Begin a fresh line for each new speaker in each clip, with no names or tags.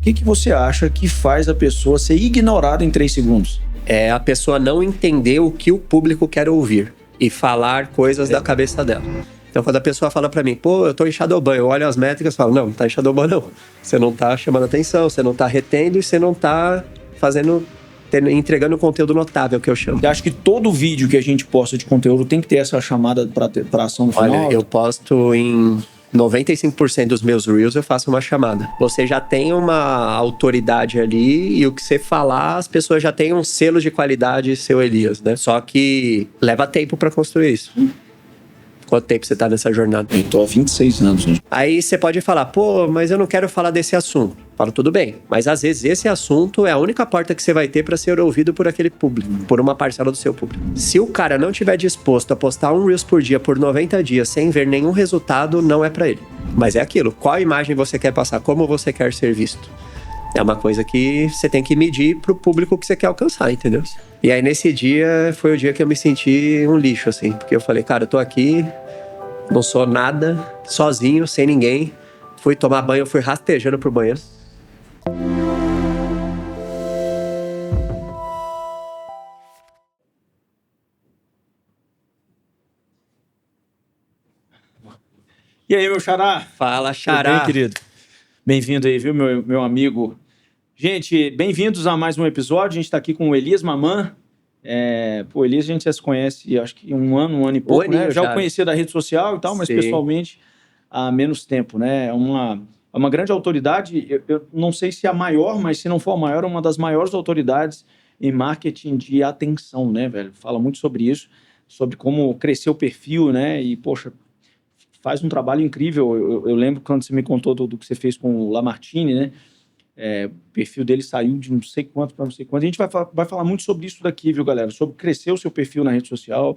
O que você acha que faz a pessoa ser ignorada em 3 segundos?
É a pessoa não entender o que o público quer ouvir e falar coisas da cabeça dela. Então, quando a pessoa fala pra mim, pô, eu tô em Shadowban, eu olho as métricas e falo, não tá em Shadowban não. Você não tá chamando atenção, você não tá retendo e você não tá entregando conteúdo notável, que eu chamo.
Você acha que todo vídeo que a gente posta de conteúdo tem que ter essa chamada pra ação no final?
Olha, eu posto em 95% dos meus Reels, eu faço uma chamada. Você já tem uma autoridade ali e o que você falar, as pessoas já têm um selo de qualidade, seu Elias, né? Só que leva tempo pra construir isso. Quanto tempo você tá nessa jornada?
Eu tô há 26 anos. Né?
Aí você pode falar, pô, mas eu não quero falar desse assunto. Falo, tudo bem, mas às vezes esse assunto é a única porta que você vai ter para ser ouvido por aquele público, por uma parcela do seu público. Se o cara não tiver disposto a postar um Reels por dia por 90 dias sem ver nenhum resultado, não é para ele. Mas é aquilo, qual imagem você quer passar, como você quer ser visto? É uma coisa que você tem que medir pro público que você quer alcançar, entendeu? E aí nesse dia, foi o dia que eu me senti um lixo, assim. Porque eu falei, cara, eu tô aqui, não sou nada, sozinho, sem ninguém. Fui tomar banho, eu fui rastejando pro banheiro.
E aí, meu xará?
Fala,
Tudo
xará.
bem, querido? Bem-vindo aí, viu, meu amigo? Gente, bem-vindos a mais um episódio. A gente tá aqui com o Elias Mamã. O Elias a gente já se conhece, acho que um ano e pouco, né? Eu já o conhecia da rede social e tal, mas pessoalmente há menos tempo, né? É uma grande autoridade, eu não sei se é a maior, mas se não for a maior, é uma das maiores autoridades em marketing de atenção, né, velho? Fala muito sobre isso, sobre como crescer o perfil, né? E, poxa, faz um trabalho incrível. Eu lembro quando você me contou do que você fez com o Lamartine, né? O perfil dele saiu de não sei quanto para não sei quanto. A gente vai falar muito sobre isso daqui, viu, galera? Sobre crescer o seu perfil na rede social,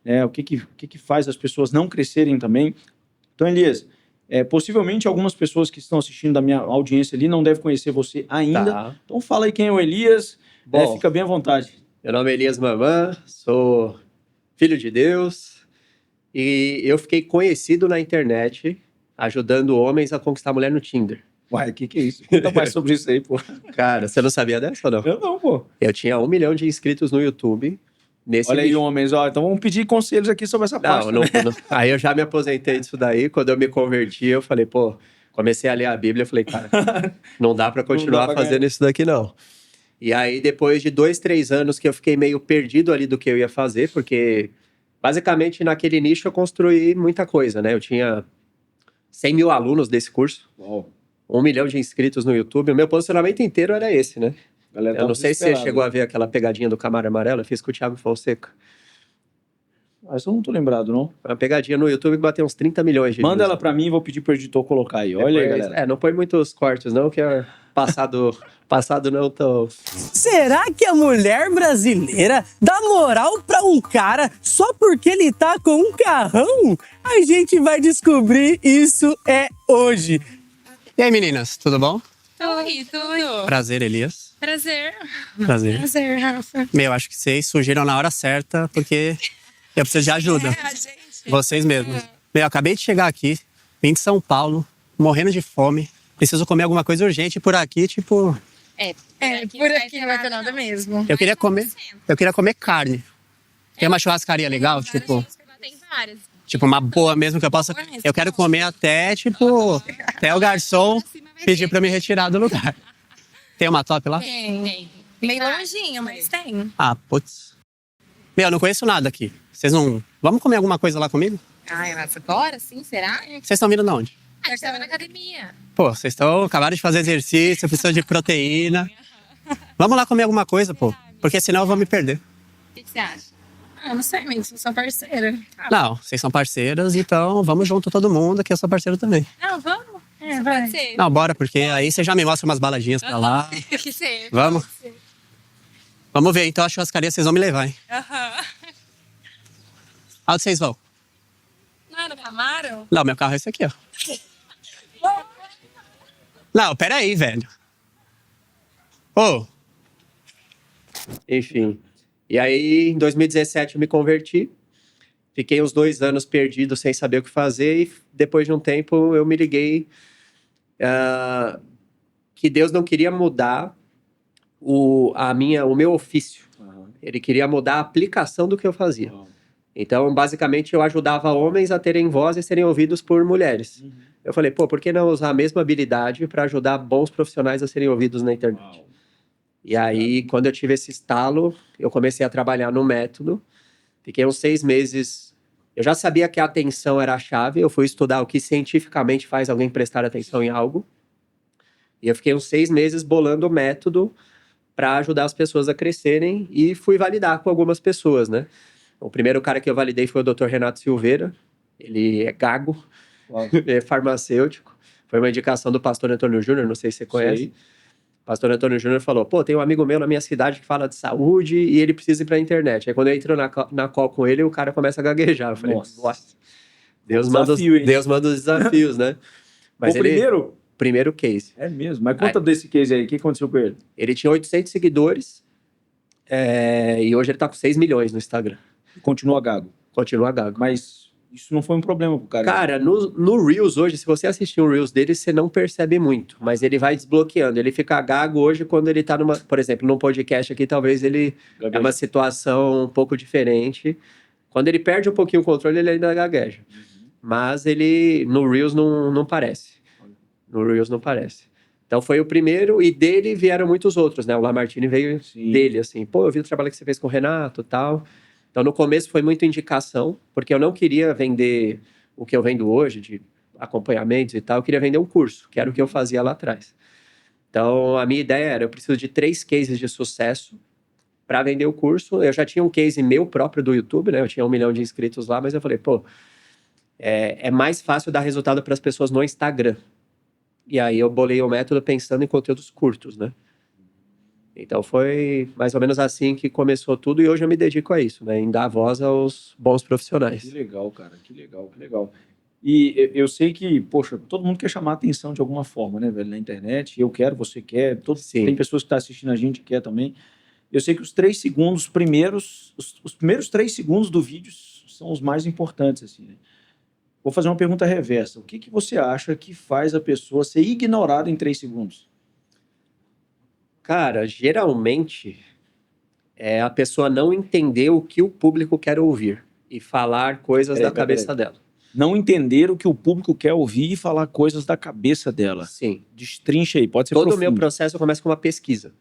né? O que faz as pessoas não crescerem também. Então, Elias, possivelmente algumas pessoas que estão assistindo da minha audiência ali não devem conhecer você ainda. Tá. Então, fala aí quem é o Elias. Fica bem à vontade.
Meu nome é Elias Mamã, sou filho de Deus e eu fiquei conhecido na internet ajudando homens a conquistar mulher no Tinder.
Uai, o que é isso? Conta mais sobre isso aí, pô.
Cara, você não sabia dessa ou não?
Eu não, pô.
Eu tinha 1 milhão de inscritos no YouTube.
Olha aí, homens, ó, então vamos pedir conselhos aqui sobre essa parte.
Não. Aí eu já me aposentei disso daí. Quando eu me converti, eu falei, pô, comecei a ler a Bíblia. Eu falei, cara, não dá pra continuar fazendo isso daqui, não. E aí, depois de 2, 3 anos que eu fiquei meio perdido ali do que eu ia fazer, porque basicamente naquele nicho eu construí muita coisa, né? Eu tinha 100 mil alunos desse curso.
Uau.
1 milhão de inscritos no YouTube. O meu posicionamento inteiro era esse, né?
Galera,
eu não sei se você chegou a ver aquela pegadinha do Camaro Amarelo. Eu fiz com o Thiago Fonseca.
Isso eu não tô lembrado, não.
Uma pegadinha no YouTube que bateu uns 30 milhões de
Manda ela pra mim e vou pedir pro editor colocar aí. Olha aí, galera.
Não põe muitos cortes, não, que é passado não tão...
Será que a mulher brasileira dá moral pra um cara só porque ele tá com um carrão? A gente vai descobrir isso hoje.
E aí, meninas, tudo bom?
Oi, tudo.
Prazer, Elias.
Prazer,
Rafa. Acho que vocês surgiram na hora certa, porque eu preciso de ajuda. Vocês mesmos. Eu acabei de chegar aqui, vim de São Paulo, morrendo de fome. Preciso comer alguma coisa urgente por aqui, tipo...
Por aqui não vai ter nada mesmo.
Eu queria comer carne. Tem uma churrascaria legal, tipo...
Tem várias.
Tipo, uma boa mesmo que eu possa... Eu quero comer até o garçom pedir pra me retirar do lugar. Tem uma top lá?
Tem. Meio longinho, mas tem.
Ah, putz. Eu não conheço nada aqui. Vocês não... Vamos comer alguma coisa lá comigo?
Ai, mas agora sim, será?
Vocês estão vindo de onde?
A gente tava na academia.
Pô, vocês acabaram de fazer exercício, precisam de proteína. Vamos lá comer alguma coisa, pô. Porque senão eu vou me perder.
O que você acha? Não sei, mas eu sou parceira.
Não, vocês são parceiras, então vamos junto todo mundo, que eu sou parceiro também.
Não, vamos? Vai. Pode ser.
Não, bora, porque aí você já me mostra umas baladinhas pra lá.
Que ser.
Vamos? Vamos ver, então a churrascaria vocês vão me levar, hein? Aonde vocês vão?
Não é no Camaro?
Não, meu carro é esse aqui, ó. Não, peraí, velho. Ô!
Enfim. E aí, em 2017, eu me converti. Fiquei uns 2 anos perdido, sem saber o que fazer. E depois de um tempo, eu me liguei que Deus não queria mudar o meu ofício. Ele queria mudar a aplicação do que eu fazia. Então, basicamente, eu ajudava homens a terem voz e serem ouvidos por mulheres. Eu falei, por que não usar a mesma habilidade para ajudar bons profissionais a serem ouvidos na internet? E aí, quando eu tive esse estalo, eu comecei a trabalhar no método. Fiquei uns 6 meses. Eu já sabia que a atenção era a chave. Eu fui estudar o que cientificamente faz alguém prestar atenção em algo. E eu fiquei uns 6 meses bolando o método para ajudar as pessoas a crescerem. E fui validar com algumas pessoas, né? O primeiro cara que eu validei foi o Dr. Renato Silveira. Ele é gago, ele é farmacêutico. Foi uma indicação do pastor Antônio Júnior, não sei se você conhece.
Sei.
O pastor Antônio Júnior falou, tem um amigo meu na minha cidade que fala de saúde e ele precisa ir pra internet. Aí quando eu entro na call com ele, o cara começa a gaguejar. Eu falei, nossa. Deus manda os desafios, né? Mas primeiro case.
É mesmo? Mas conta desse case aí, o que aconteceu com ele?
Ele tinha 800 seguidores e hoje ele tá com 6 milhões no Instagram.
Continua gago.
Continua gago.
Mas isso não foi um problema pro cara.
Cara, no Reels hoje, se você assistir um Reels dele, você não percebe muito. Mas ele vai desbloqueando. Ele fica gago hoje quando ele tá por exemplo, num podcast aqui, talvez ele é uma situação um pouco diferente. Quando ele perde um pouquinho o controle, ele ainda gagueja. Mas ele, no Reels, não parece. No Reels não parece. Então foi o primeiro, e dele vieram muitos outros, né? O Lamartine veio dele, assim. Eu vi o trabalho que você fez com o Renato e tal. Então, no começo foi muito indicação, porque eu não queria vender o que eu vendo hoje, de acompanhamentos e tal. Eu queria vender um curso, que era o que eu fazia lá atrás. Então, a minha ideia era, eu preciso de 3 cases de sucesso para vender o curso. Eu já tinha um case meu próprio do YouTube, né? Eu tinha 1 milhão de inscritos lá, mas eu falei, é mais fácil dar resultado para as pessoas no Instagram. E aí eu bolei o método pensando em conteúdos curtos, né? Então foi mais ou menos assim que começou tudo, e hoje eu me dedico a isso, né? Em dar voz aos bons profissionais.
Que legal, cara, que legal. E eu sei que, todo mundo quer chamar a atenção de alguma forma, né, velho, na internet. Eu quero, você quer, tem pessoas que estão assistindo a gente que quer também. Eu sei que os 3 segundos primeiros, os primeiros 3 segundos do vídeo são os mais importantes, assim, né? Vou fazer uma pergunta reversa. O que você acha que faz a pessoa ser ignorada em 3 segundos?
Cara, geralmente é a pessoa não entender o que o público quer ouvir e falar coisas da cabeça dela.
Não entender o que o público quer ouvir e falar coisas da cabeça dela.
Sim.
Destrincha aí, pode ser
Todo
profundo.
o meu processo começa com uma pesquisa.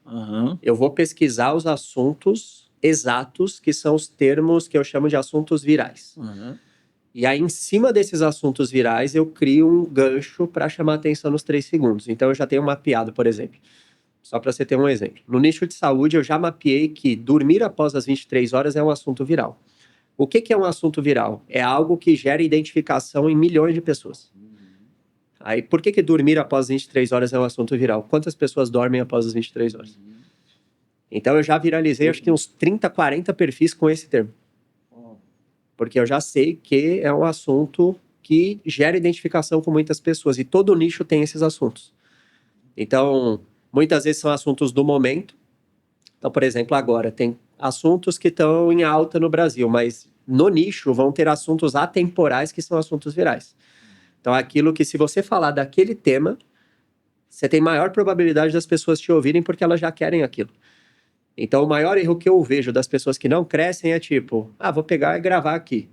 Eu vou pesquisar os assuntos exatos, que são os termos que eu chamo de assuntos virais. E aí, em cima desses assuntos virais, eu crio um gancho para chamar a atenção nos 3 segundos. Então, eu já tenho mapeado, por exemplo. Só para você ter um exemplo. No nicho de saúde, eu já mapeei que dormir após as 23 horas é um assunto viral. O que é um assunto viral? É algo que gera identificação em milhões de pessoas. Aí, por que dormir após as 23 horas é um assunto viral? Quantas pessoas dormem após as 23 horas? Então, eu já viralizei, acho que uns 30, 40 perfis com esse termo. Porque eu já sei que é um assunto que gera identificação com muitas pessoas. E todo nicho tem esses assuntos. Então, muitas vezes são assuntos do momento. Então, por exemplo, agora tem assuntos que estão em alta no Brasil, mas no nicho vão ter assuntos atemporais que são assuntos virais. Então, aquilo que se você falar daquele tema, você tem maior probabilidade das pessoas te ouvirem porque elas já querem aquilo. Então, o maior erro que eu vejo das pessoas que não crescem é tipo, vou pegar e gravar aqui.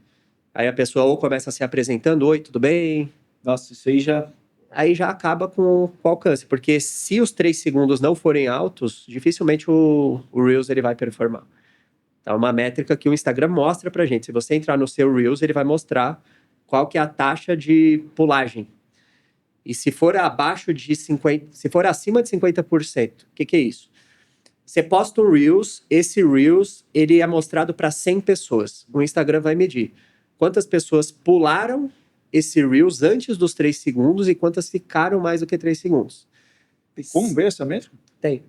Aí a pessoa ou começa se apresentando, oi, tudo bem?
Nossa, isso aí já...
Aí já acaba com o alcance, porque se os 3 segundos não forem altos, dificilmente o Reels ele vai performar. Então, é uma métrica que o Instagram mostra pra gente. Se você entrar no seu Reels, ele vai mostrar qual que é a taxa de pulagem. E se for abaixo de 50%, se for acima de 50%, o que é isso? Você posta um Reels, esse Reels ele é mostrado para 100 pessoas. O Instagram vai medir quantas pessoas pularam esse Reels antes dos 3 segundos e quantas ficaram mais do que 3 segundos.
Tem como ver essa métrica?
Tem.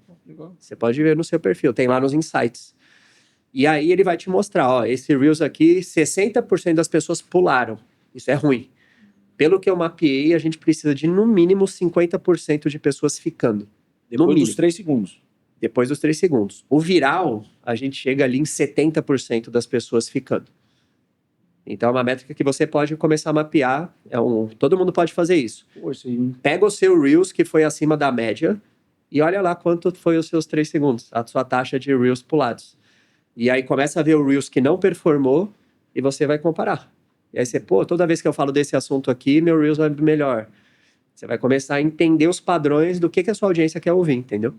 Você pode ver no seu perfil, tem lá nos insights. E aí ele vai te mostrar, esse Reels aqui, 60% das pessoas pularam. Isso é ruim. Pelo que eu mapeei, a gente precisa de no mínimo 50% de pessoas ficando.
Depois dos 3 segundos.
Depois dos 3 segundos. O viral, a gente chega ali em 70% das pessoas ficando. Então é uma métrica que você pode começar a mapear. Todo mundo pode fazer isso.
Pô, isso aí.
Pega o seu Reels, que foi acima da média, e olha lá quanto foi os seus 3 segundos, a sua taxa de Reels pulados. E aí começa a ver o Reels que não performou e você vai comparar. E aí você, toda vez que eu falo desse assunto aqui, meu Reels vai melhor. Você vai começar a entender os padrões do que a sua audiência quer ouvir, entendeu?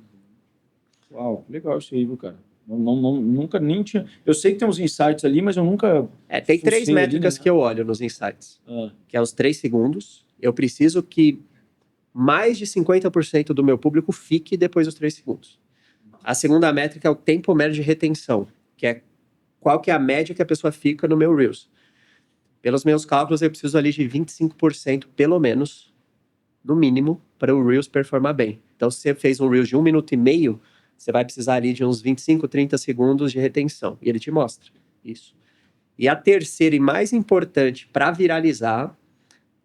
Uau, legal isso aí, viu, cara? Nunca nem tinha... Eu sei que tem uns insights ali, mas eu nunca...
Tem 3 métricas que eu olho nos insights. Que é os 3 segundos. Eu preciso que mais de 50% do meu público fique depois dos 3 segundos. A segunda métrica é o tempo médio de retenção, que é qual que é a média que a pessoa fica no meu Reels. Pelos meus cálculos, eu preciso ali de 25%, pelo menos, no mínimo, para o Reels performar bem. Então, se você fez um Reels de 1 minuto e meio, você vai precisar ali de uns 25, 30 segundos de retenção. E ele te mostra isso. E a terceira e mais importante para viralizar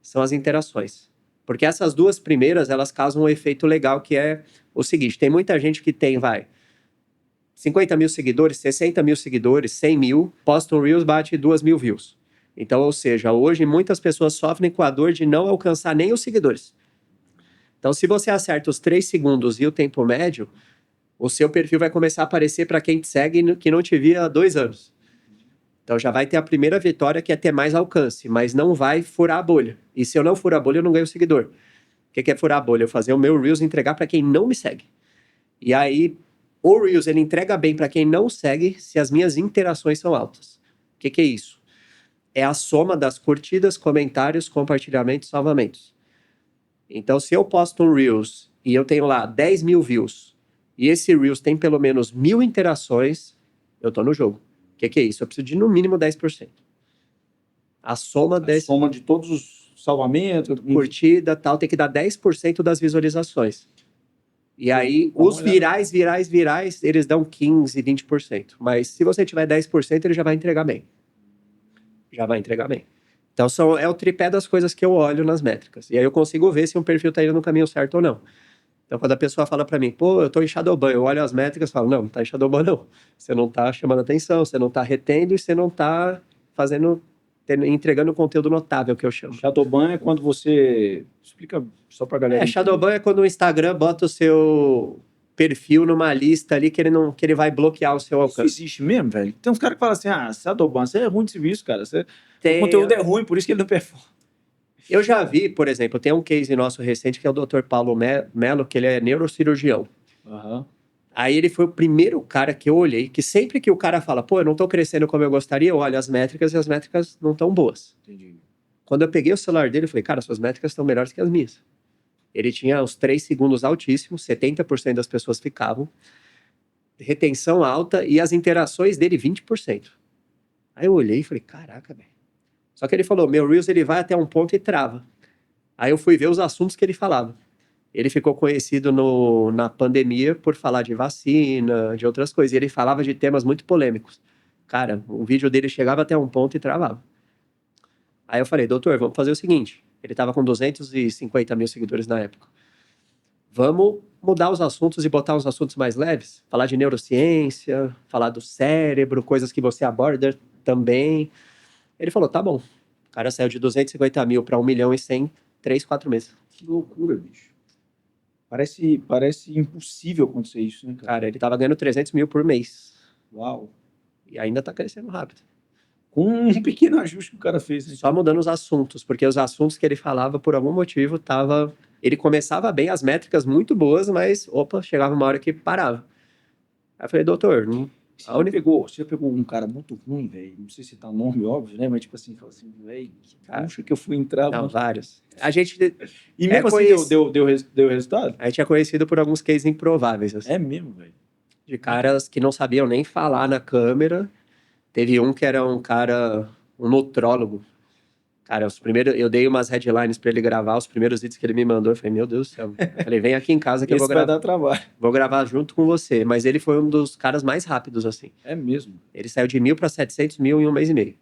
são as interações. Porque essas 2 primeiras, elas causam um efeito legal, que é o seguinte: tem muita gente que tem, 50 mil seguidores, 60 mil seguidores, 100 mil, posta um Reels, bate 2 mil views. Então, ou seja, hoje muitas pessoas sofrem com a dor de não alcançar nem os seguidores. Então, se você acerta os 3 segundos e o tempo médio, o seu perfil vai começar a aparecer para quem te segue que não te via há 2 anos. Então já vai ter a primeira vitória, que é ter mais alcance, mas não vai furar a bolha. E se eu não furar a bolha, eu não ganho seguidor. O que é furar a bolha? Eu fazer o meu Reels entregar para quem não me segue. E aí, o Reels ele entrega bem para quem não segue se as minhas interações são altas. O que é isso? É a soma das curtidas, comentários, compartilhamentos e salvamentos. Então, se eu posto um Reels e eu tenho lá 10 mil views, e esse Reels tem pelo menos 1000 interações, eu tô no jogo. O que é isso? Eu preciso de no mínimo 10%. A soma
de todos os salvamentos,
curtida, tal, tem que dar 10% das visualizações. E aí, os virais, eles dão 15%, 20%. Mas se você tiver 10%, ele já vai entregar bem. Então, é o tripé das coisas que eu olho nas métricas. E aí eu consigo ver se um perfil tá indo no caminho certo ou não. Então, quando a pessoa fala para mim, eu tô em Shadowban, eu olho as métricas e falo, não tá em Shadowban não. Você não tá chamando atenção, você não tá retendo e você não tá entregando conteúdo notável, que eu chamo.
Shadowban é quando você... Explica só pra galera.
Shadowban é quando o Instagram bota o seu perfil numa lista ali que ele vai bloquear o seu alcance.
Isso existe mesmo, velho? Tem uns caras que falam assim, Shadowban, você é ruim de serviço, cara. O conteúdo é ruim, por isso que ele não performa.
Eu já vi, por exemplo, tem um case nosso recente que é o Dr. Paulo Melo, que ele é neurocirurgião. Aí ele foi o primeiro cara que eu olhei, que sempre que o cara fala, eu não tô crescendo como eu gostaria, eu olho as métricas e as métricas não estão boas.
Entendi.
Quando eu peguei o celular dele, eu falei, cara, suas métricas estão melhores que as minhas. Ele tinha os 3 segundos altíssimos, 70% das pessoas ficavam, retenção alta e as interações dele 20%. Aí eu olhei e falei, caraca, velho. Só que ele falou, meu Reels ele vai até um ponto e trava. Aí eu fui ver os assuntos que ele falava. Ele ficou conhecido na pandemia por falar de vacina, de outras coisas. E ele falava de temas muito polêmicos. Cara, o vídeo dele chegava até um ponto e travava. Aí eu falei, doutor, vamos fazer o seguinte. Ele estava com 250 mil seguidores na época. Vamos mudar os assuntos e botar uns assuntos mais leves? Falar de neurociência, falar do cérebro, coisas que você aborda também. Ele falou, tá bom. O cara saiu de 250 mil para 1 milhão e 100, 3, 4 meses.
Que loucura, bicho. Parece impossível acontecer isso, né, cara?
Cara, ele tava ganhando 300 mil por mês.
Uau.
E ainda tá crescendo rápido.
Com um pequeno ajuste que o cara fez. Né?
Só mudando os assuntos, porque os assuntos que ele falava, por algum motivo, ele começava bem, as métricas muito boas, mas, chegava uma hora que parava. Aí eu falei, doutor,
Você já pegou um cara muito ruim, velho? Não sei se tá nome, óbvio, né? Mas tipo assim, fala assim, velho, puxa que eu fui entrar...
Não, vários. A gente...
E mesmo assim deu resultado?
A gente é conhecido por alguns cases improváveis. Assim.
É mesmo, velho?
De caras que não sabiam nem falar na câmera. Teve um que era um nutrólogo. Cara, eu dei umas headlines pra ele gravar, os primeiros vídeos que ele me mandou. Eu falei, meu Deus do céu. Eu falei, vem aqui em casa que eu vou gravar.
Vai dar trabalho.
Vou gravar junto com você. Mas ele foi um dos caras mais rápidos, assim.
É mesmo?
Ele saiu de 1.000 para 700 mil em 1 mês e meio.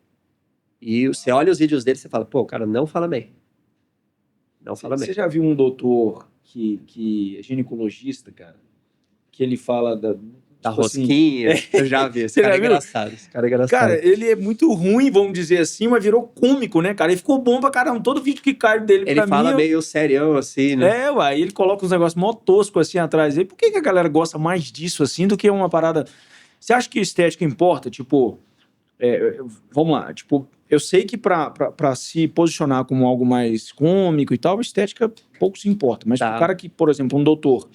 E você olha os vídeos dele e você fala, o cara não fala bem. Não fala bem.
Você já viu um doutor que é ginecologista, cara? Que ele fala
Da
tipo assim,
rosquinha. Eu já vi. Esse
Você
cara é
já viu?
engraçado. Esse cara é engraçado.
Cara, ele é muito ruim, vamos dizer assim, mas virou cômico, né, cara? Ele ficou bom pra caramba. Todo vídeo que cai dele
Ele
pra
fala
mim...
meio serião, assim, né?
Uai, ele coloca uns negócios mó tosco assim atrás dele. Por que a galera gosta mais disso, assim, do que uma parada... Você acha que estética importa? Tipo, vamos lá, tipo, eu sei que pra se posicionar como algo mais cômico e tal, estética pouco se importa. Mas
Tá.
pro cara que, por exemplo, um doutor...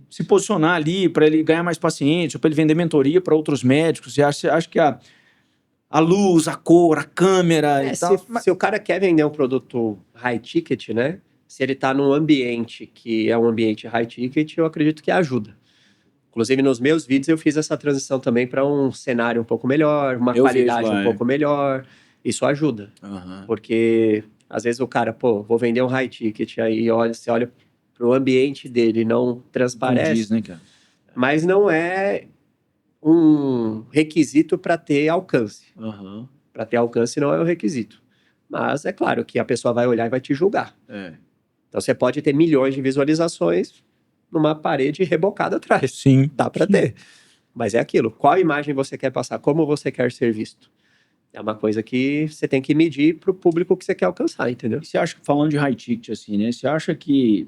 se posicionar ali para ele ganhar mais pacientes, ou para ele vender mentoria para outros médicos, você acha que a luz, a cor, a câmera e tal...
Se o cara quer vender um produto high ticket, né? Se ele tá num ambiente que é um ambiente high ticket, eu acredito que ajuda. Inclusive, nos meus vídeos, eu fiz essa transição também para um cenário um pouco melhor, uma qualidade um pouco melhor. Isso ajuda. Porque, às vezes, o cara, vou vender um high ticket, aí você olha pro ambiente dele, não transparece.
Condiz, né, cara?
Mas não é um requisito para ter alcance. Para ter alcance não é um requisito. Mas é claro que a pessoa vai olhar e vai te julgar. Então você pode ter milhões de visualizações numa parede rebocada atrás.
Sim.
Dá para ter. Mas é aquilo. Qual imagem você quer passar? Como você quer ser visto? É uma coisa que você tem que medir pro público que você quer alcançar, entendeu?
E você acha, falando de high ticket, assim, né? Você acha que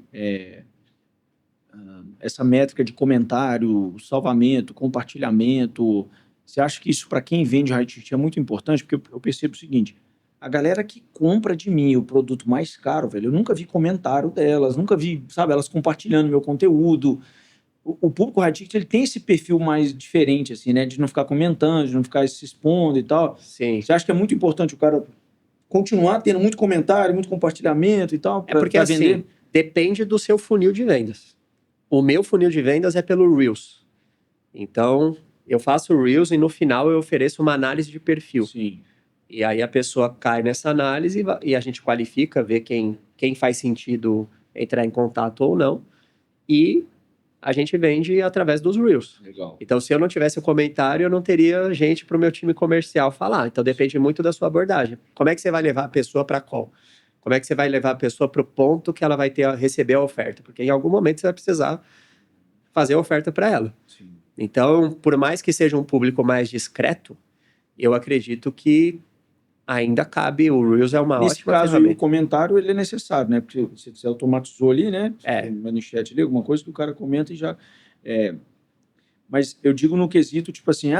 essa métrica de comentário, salvamento, compartilhamento, você acha que isso, para quem vende high ticket, é muito importante? Porque eu percebo o seguinte: a galera que compra de mim o produto mais caro, velho, eu nunca vi comentário delas, nunca vi, sabe, elas compartilhando meu conteúdo. O público high ticket, ele tem esse perfil mais diferente, assim, né? De não ficar comentando, de não ficar se expondo e tal.
Sim.
Você acha que é muito importante o cara continuar tendo muito comentário, muito compartilhamento e tal?
Porque assim, depende do seu funil de vendas. O meu funil de vendas é pelo Reels. Então, eu faço Reels e no final eu ofereço uma análise de perfil.
Sim.
E aí a pessoa cai nessa análise e a gente qualifica, vê quem faz sentido entrar em contato ou não. E a gente vende através dos Reels.
Legal.
Então, se eu não tivesse o comentário, eu não teria gente para o meu time comercial falar. Então, depende muito da sua abordagem. Como é que você vai levar a pessoa para call? Como é que você vai levar a pessoa para o ponto que ela vai receber a oferta? Porque em algum momento você vai precisar fazer a oferta para ela.
Sim.
Então, por mais que seja um público mais discreto, eu acredito que ainda cabe, o Reels é uma
Nesse
ótima
caso, aí,
ferramenta.
o comentário ele é necessário, né? Porque você automatizou ali, né? Uma manchete ali, alguma coisa que o cara comenta e já... Mas eu digo no quesito, tipo assim,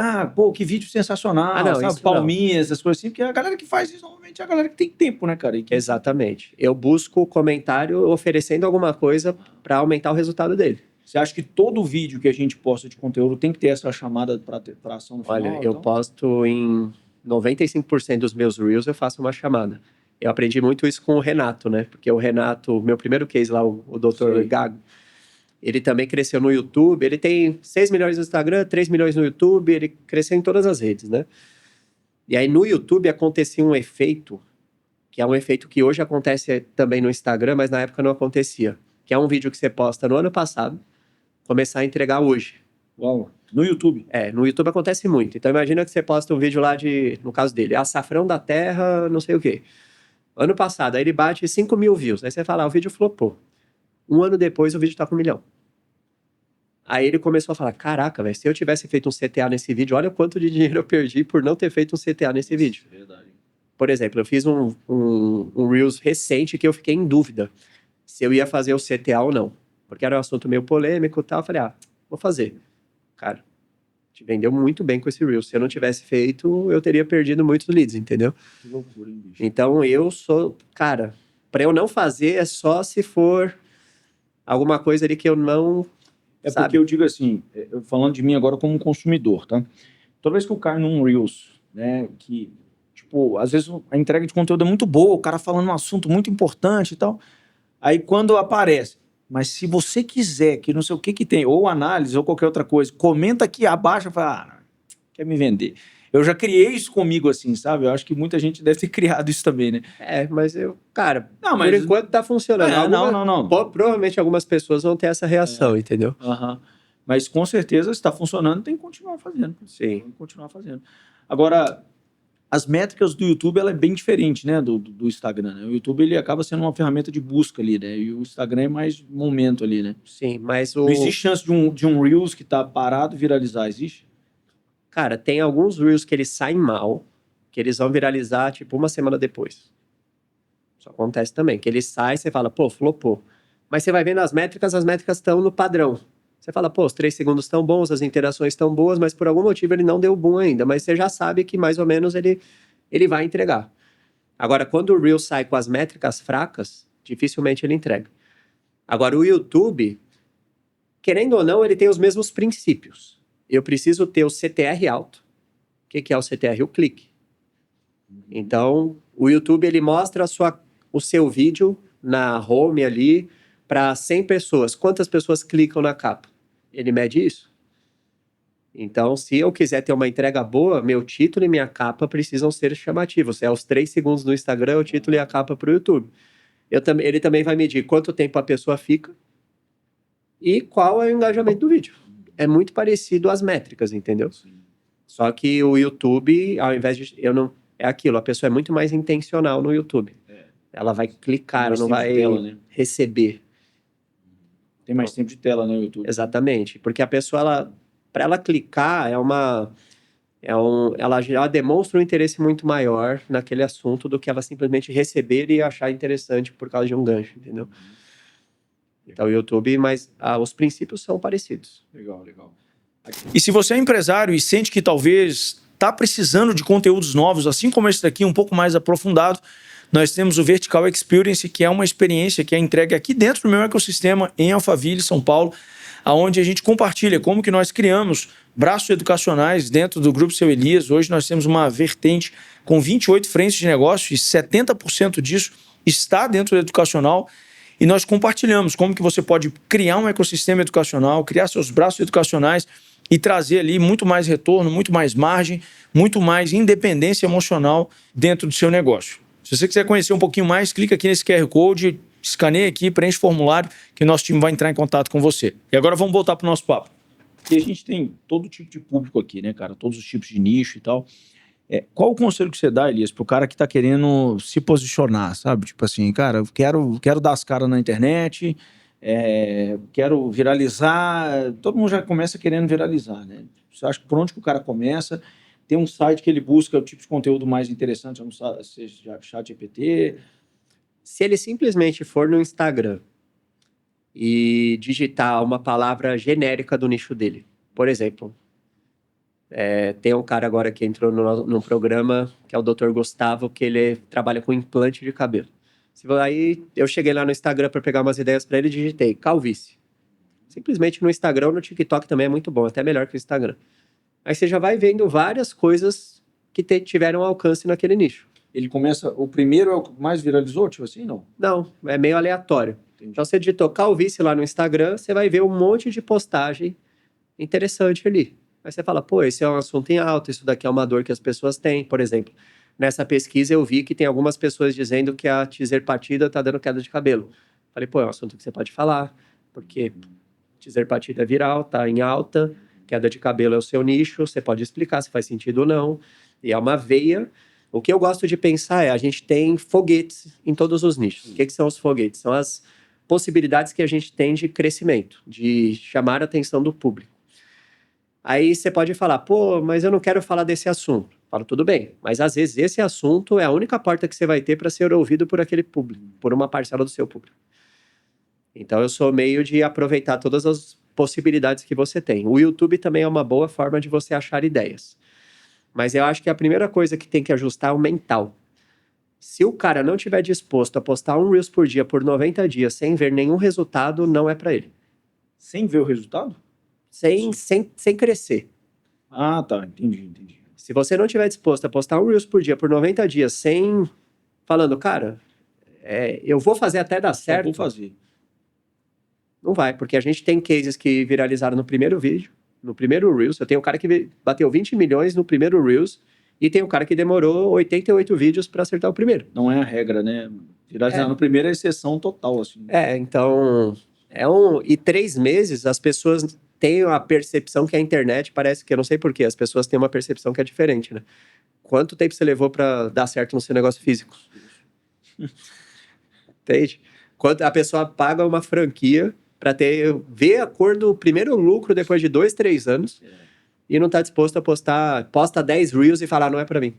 que vídeo sensacional,
não,
sabe? Palminhas, essas coisas assim, porque a galera que faz isso normalmente é a galera que tem tempo, né, cara?
Exatamente. Eu busco o comentário oferecendo alguma coisa para aumentar o resultado dele.
Você acha que todo vídeo que a gente posta de conteúdo tem que ter essa chamada para ação no final?
Olha, eu posto em 95% dos meus Reels, eu faço uma chamada. Eu aprendi muito isso com o Renato, né? Porque o Renato, meu primeiro case lá, o Dr. Gago, ele também cresceu no YouTube. Ele tem 6 milhões no Instagram, 3 milhões no YouTube. Ele cresceu em todas as redes, né? E aí no YouTube acontecia um efeito, que é um efeito que hoje acontece também no Instagram, mas na época não acontecia. Que é um vídeo que você posta no ano passado, começar a entregar hoje.
Uau, no YouTube?
No YouTube acontece muito. Então imagina que você posta um vídeo lá no caso dele, açafrão da terra, não sei o quê. Ano passado, aí ele bate 5 mil views. Aí você fala, o vídeo flopou. Um ano depois, o vídeo tá com 1 milhão. Aí ele começou a falar, caraca, velho, se eu tivesse feito um CTA nesse vídeo, olha quanto de dinheiro eu perdi por não ter feito um CTA nesse vídeo.
Verdade.
Por exemplo, eu fiz um Reels recente que eu fiquei em dúvida se eu ia fazer o CTA ou não. Porque era um assunto meio polêmico e tal. Eu falei, vou fazer. Cara, te vendeu muito bem com esse Reels. Se eu não tivesse feito, eu teria perdido muitos leads, entendeu?
Que loucura, hein, bicho?
Então, eu sou... Cara, pra eu não fazer é só se for alguma coisa ali que eu não...
Porque eu digo assim, falando de mim agora como consumidor, tá? Toda vez que eu caio num Reels, né, que, tipo, às vezes a entrega de conteúdo é muito boa, o cara falando um assunto muito importante e tal, aí quando aparece, mas se você quiser, que não sei o que tem, ou análise, ou qualquer outra coisa, comenta aqui abaixo, fala, quer me vender. Eu já criei isso comigo assim, sabe? Eu acho que muita gente deve ter criado isso também, né?
Mas eu, cara, por enquanto tá funcionando.
Não.
Provavelmente algumas pessoas vão ter essa reação, entendeu?
Mas com certeza, se tá funcionando, tem que continuar fazendo.
Sim.
Tem que continuar fazendo. Agora, as métricas do YouTube, ela é bem diferente, né, do Instagram, né? O YouTube, ele acaba sendo uma ferramenta de busca ali, né? E o Instagram é mais momento ali, né?
Sim, mas
Não existe chance de um Reels que tá parado viralizar, existe?
Cara, tem alguns Reels que eles saem mal, que eles vão viralizar, tipo, uma semana depois. Isso acontece também, que ele sai, você fala, pô, flopou. Mas você vai vendo as métricas estão no padrão. Você fala, pô, os 3 segundos estão bons, as interações estão boas, mas por algum motivo ele não deu boom ainda. Mas você já sabe que mais ou menos ele vai entregar. Agora, quando o Reel sai com as métricas fracas, dificilmente ele entrega. Agora, o YouTube, querendo ou não, ele tem os mesmos princípios. Eu preciso ter o CTR alto. O que é o CTR? O clique. Então, o YouTube, ele mostra o seu vídeo na home ali para 100 pessoas. Quantas pessoas clicam na capa? Ele mede isso. Então, se eu quiser ter uma entrega boa, meu título e minha capa precisam ser chamativos. É os 3 segundos no Instagram, o título e a capa para o YouTube. Ele também vai medir quanto tempo a pessoa fica e qual é o engajamento do vídeo. É muito parecido às métricas, entendeu? Só que o YouTube, ao invés de... é aquilo, a pessoa é muito mais intencional no YouTube. Ela vai clicar, ela não vai
tela, né?
receber.
Tem mais tempo de tela no YouTube.
Exatamente, porque a pessoa, para ela clicar, ela já demonstra um interesse muito maior naquele assunto do que ela simplesmente receber e achar interessante por causa de um gancho, entendeu? Então, o YouTube, mas os princípios são parecidos.
Legal. E se você é empresário e sente que talvez está precisando de conteúdos novos, assim como esse daqui, um pouco mais aprofundado, nós temos o Vertical Experience, que é uma experiência que é entregue aqui dentro do meu ecossistema em Alphaville, São Paulo, onde a gente compartilha como que nós criamos braços educacionais dentro do Grupo Seu Elias. Hoje nós temos uma vertente com 28 frentes de negócio e 70% disso está dentro do educacional. E nós compartilhamos como que você pode criar um ecossistema educacional, criar seus braços educacionais e trazer ali muito mais retorno, muito mais margem, muito mais independência emocional dentro do seu negócio. Se você quiser conhecer um pouquinho mais, clica aqui nesse QR Code, escaneia aqui, preenche o formulário que o nosso time vai entrar em contato com você. E agora vamos voltar para o nosso papo. E a gente tem todo tipo de público aqui, né, cara? Todos os tipos de nicho e tal. Qual o conselho que você dá, Elias, pro cara que tá querendo se posicionar, sabe? Tipo assim, cara, eu quero dar as caras na internet, quero viralizar. Todo mundo já começa querendo viralizar, né? Você acha que por onde que o cara começa? Tem um site que ele busca o tipo de conteúdo mais interessante, seja ChatGPT.
Se ele simplesmente for no Instagram e digitar uma palavra genérica do nicho dele, por exemplo, tem um cara agora que entrou no programa, que é o Dr. Gustavo, que ele trabalha com implante de cabelo. Aí eu cheguei lá no Instagram para pegar umas ideias para ele e digitei calvície. Simplesmente no Instagram, no TikTok também é muito bom, até melhor que o Instagram. Aí você já vai vendo várias coisas que tiveram alcance naquele nicho.
Ele começa... O primeiro é o que mais viralizou, tipo assim, não?
Não, é meio aleatório.
Entendi.
Então você digitou calvície lá no Instagram, você vai ver um monte de postagem interessante ali. Aí você fala, pô, esse é um assunto em alta, isso daqui é uma dor que as pessoas têm. Por exemplo, nessa pesquisa eu vi que tem algumas pessoas dizendo que a tizerpatida tá dando queda de cabelo. Falei, pô, é um assunto que você pode falar, porque tizerpatida é viral, tá em alta, queda de cabelo é o seu nicho, você pode explicar se faz sentido ou não. E é uma veia. O que eu gosto de pensar a gente tem foguetes em todos os nichos. O que são os foguetes? São as possibilidades que a gente tem de crescimento, de chamar a atenção do público. Aí você pode falar, pô, mas eu não quero falar desse assunto. Falo, tudo bem, mas às vezes esse assunto é a única porta que você vai ter para ser ouvido por aquele público, por uma parcela do seu público. Então eu sou meio de aproveitar todas as possibilidades que você tem. O YouTube também é uma boa forma de você achar ideias. Mas eu acho que a primeira coisa que tem que ajustar é o mental. Se o cara não estiver disposto a postar um Reels por dia por 90 dias sem ver nenhum resultado, não é para ele.
Sem ver o resultado?
Sem crescer.
Ah, tá. Entendi.
Se você não estiver disposto a postar um Reels por dia por 90 dias sem... Falando, cara, eu vou fazer até dar certo.
Vou fazer.
Não vai, porque a gente tem cases que viralizaram no primeiro vídeo, no primeiro Reels. Eu tenho um cara que bateu 20 milhões no primeiro Reels e tem um cara que demorou 88 vídeos para acertar o primeiro.
Não é a regra, né? Viralizar no primeiro é exceção total, assim.
Então... E 3 meses as pessoas têm a percepção que a internet parece que... Eu não sei porquê, as pessoas têm uma percepção que é diferente, né? quanto tempo você levou para dar certo no seu negócio físico? Entende? Quanto a pessoa paga uma franquia para ver a cor do primeiro lucro depois de 2, 3 anos e não tá disposto a posta 10 Reels e falar, não é para mim.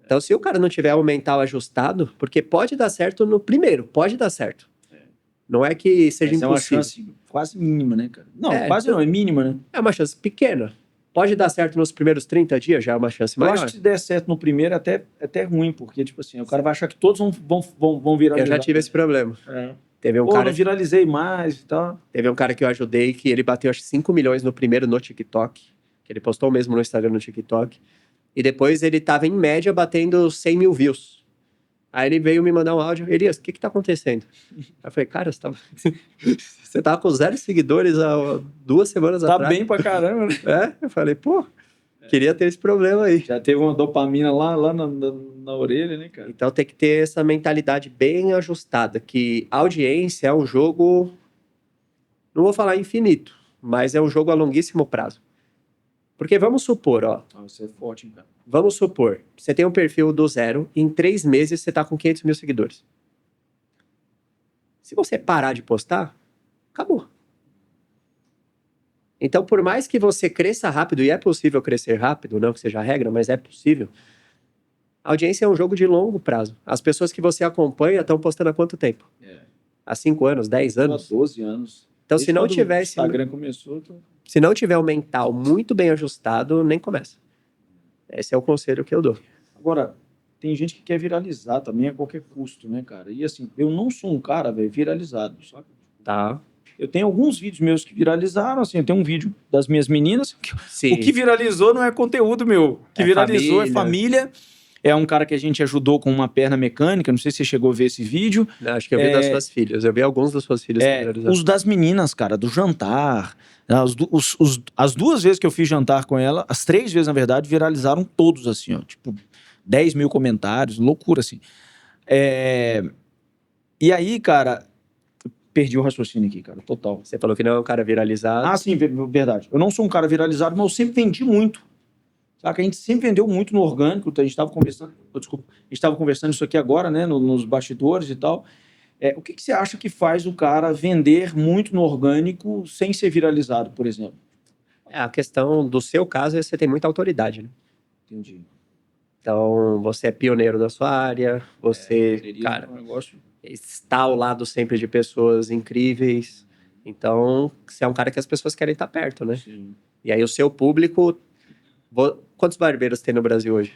Então, se o cara não tiver o mental ajustado, porque pode dar certo no primeiro, pode dar certo. Não é que seja impossível. É uma
chance quase mínima, né, cara? Não, quase não, é mínima, né?
É uma chance pequena. Pode dar certo nos primeiros 30 dias, já é uma chance maior.
Eu acho que se der certo no primeiro é até ruim, porque, tipo assim, o cara vai achar que todos vão viralizar.
Eu já tive esse problema. Teve um cara...
não viralizei mais e tal.
Teve um cara que eu ajudei, que ele bateu, acho que 5 milhões no primeiro no TikTok, que ele postou mesmo no Instagram, no TikTok. E depois ele tava, em média, batendo 100 mil views. Aí ele veio me mandar um áudio. Elias, o que tá acontecendo? Aí eu falei, cara, você tava com 0 seguidores há 2 semanas atrás.
Tá bem pra caramba, né?
Eu falei, pô, queria ter esse problema aí.
Já teve uma dopamina lá na orelha, né, cara?
Então tem que ter essa mentalidade bem ajustada, que a audiência é um jogo, não vou falar infinito, mas é um jogo a longuíssimo prazo. Porque vamos supor,
Você é forte, cara.
Vamos supor, você tem um perfil do 0, em 3 meses você tá com 500 mil seguidores. Se você parar de postar, acabou. Então, por mais que você cresça rápido, e é possível crescer rápido, não que seja a regra, mas é possível, a audiência é um jogo de longo prazo. As pessoas que você acompanha estão postando há quanto tempo? Há 5 anos, 10 anos?
Há 12 anos.
Então, se não tiver...
O Instagram começou...
Se não tiver o mental muito bem ajustado, nem começa. Esse é o conselho que eu dou.
Agora, tem gente que quer viralizar também a qualquer custo, né, cara? E assim, eu não sou um cara, velho, viralizado, sabe?
Tá.
Eu tenho alguns vídeos meus que viralizaram, assim, eu tenho um vídeo das minhas meninas.
Sim.
O que viralizou não é conteúdo meu. O que viralizou é família. É um cara que a gente ajudou com uma perna mecânica. Não sei se você chegou a ver esse vídeo.
Não, acho que eu vi das suas filhas. Eu vi alguns das suas filhas que viralizaram.
Os das meninas, cara, do jantar. As 2 vezes que eu fiz jantar com ela, as 3 vezes, na verdade, viralizaram todos, assim, ó. Tipo, 10 mil comentários, loucura, assim. E aí, cara, perdi o raciocínio aqui, cara, total.
Você falou que não é um cara viralizado.
Ah, sim, verdade. Eu não sou um cara viralizado, mas eu sempre vendi muito. Saca? A gente sempre vendeu muito no orgânico. A gente estava conversando... Desculpa. A gente estava conversando isso aqui agora, né? Nos bastidores e tal. O que você acha que faz o cara vender muito no orgânico sem ser viralizado, por exemplo?
A questão do seu caso é que você tem muita autoridade, né?
Entendi.
Então, você é pioneiro da sua área. Você, cara, está ao lado sempre de pessoas incríveis. Então, você é um cara que as pessoas querem estar perto, né?
Sim.
E aí o seu público... Quantos barbeiros tem no Brasil hoje?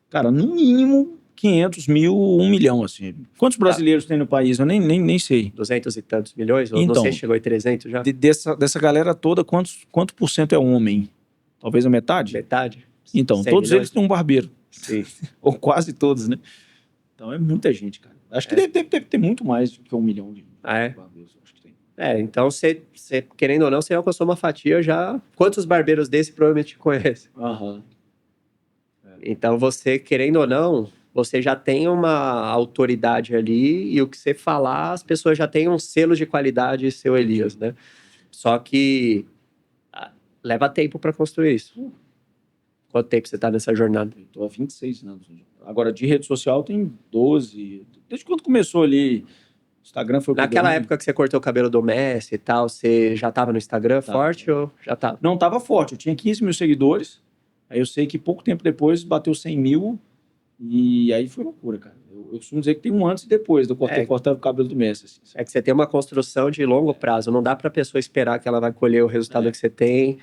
Cara, no mínimo 500 mil, 1 milhão, assim. Quantos brasileiros tem no país? Eu nem sei.
200 e tantos milhões? Ou
então,
não sei se chegou em 300 já?
Dessa galera toda, quanto por cento é homem? Talvez a metade?
Metade?
Então, todos
milhões?
eles têm um barbeiro.
Sim.
Ou quase todos, né? Então é muita gente, cara. Acho que deve ter muito mais do que 1 milhão de barbeiros. Acho que tem.
Então você, querendo ou não, você alcançou uma fatia já... Quantos barbeiros desse provavelmente te conhecem? Então você, querendo ou não, você já tem uma autoridade ali e o que você falar, as pessoas já têm um selo de qualidade, seu Elias, né? Só que leva tempo para construir isso. Quanto tempo você tá nessa jornada?
Eu tô há 26 anos. Agora, de rede social tem 12. Desde quando começou ali... Instagram foi...
Naquela época que você cortou o cabelo do Messi e tal, você já tava no Instagram forte ou já tava?
Não, tava forte. Eu tinha 15 mil seguidores. Aí eu sei que pouco tempo depois bateu 100 mil. E aí foi loucura, cara. Eu costumo dizer que tem um antes e depois do cortar o cabelo do Messi. Assim.
É que você tem uma construção de longo prazo. Não dá pra pessoa esperar que ela vai colher o resultado que você tem,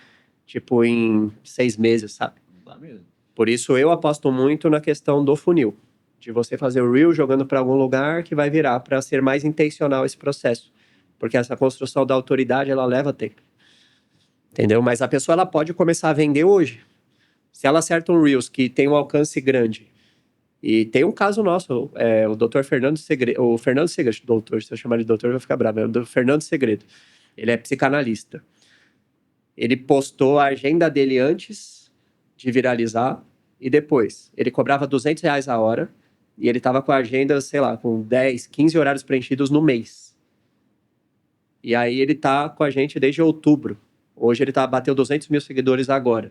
tipo, em 6 meses, sabe?
Não dá mesmo.
Por isso eu aposto muito na questão do funil. De você fazer o reel jogando para algum lugar que vai virar para ser mais intencional esse processo. Porque essa construção da autoridade, ela leva tempo. Entendeu? Mas a pessoa, ela pode começar a vender hoje. Se ela acerta um reels que tem um alcance grande. E tem um caso nosso, o Dr. Fernando Segredo. O Fernando Segredo, doutor, se eu chamar de doutor, vai ficar bravo. É o Fernando Segredo. Ele é psicanalista. Ele postou a agenda dele antes de viralizar e depois. Ele cobrava R$200 a hora. E ele tava com a agenda, sei lá, com 10, 15 horários preenchidos no mês. E aí ele tá com a gente desde outubro. Hoje ele bateu 200 mil seguidores agora.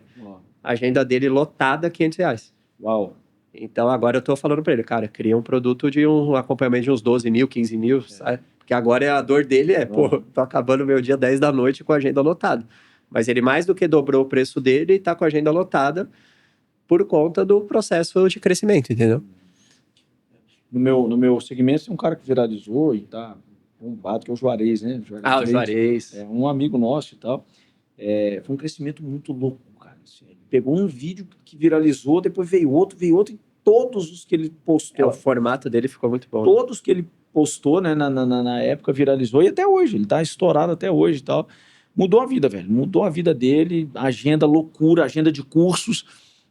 a agenda dele lotada, R$500.
Uau.
Então, agora eu tô falando pra ele, cara, cria um produto de um acompanhamento de uns 12 mil, 15 mil, sabe? Porque agora a dor dele pô, tô acabando meu dia 10 da noite com a agenda lotada. Mas ele mais do que dobrou o preço dele e tá com a agenda lotada por conta do processo de crescimento, entendeu?
No meu segmento tem um cara que viralizou e tá bombado, que é o Juarez, né?
O Juarez.
É um amigo nosso e tal. Foi um crescimento muito louco, cara. Assim, ele pegou um vídeo que viralizou, depois veio outro, e todos os que ele postou.
O formato dele ficou muito bom.
Todos que ele postou, né, na época viralizou, e até hoje, ele tá estourado até hoje e tal. Mudou a vida, velho. Mudou a vida dele, agenda loucura, agenda de cursos,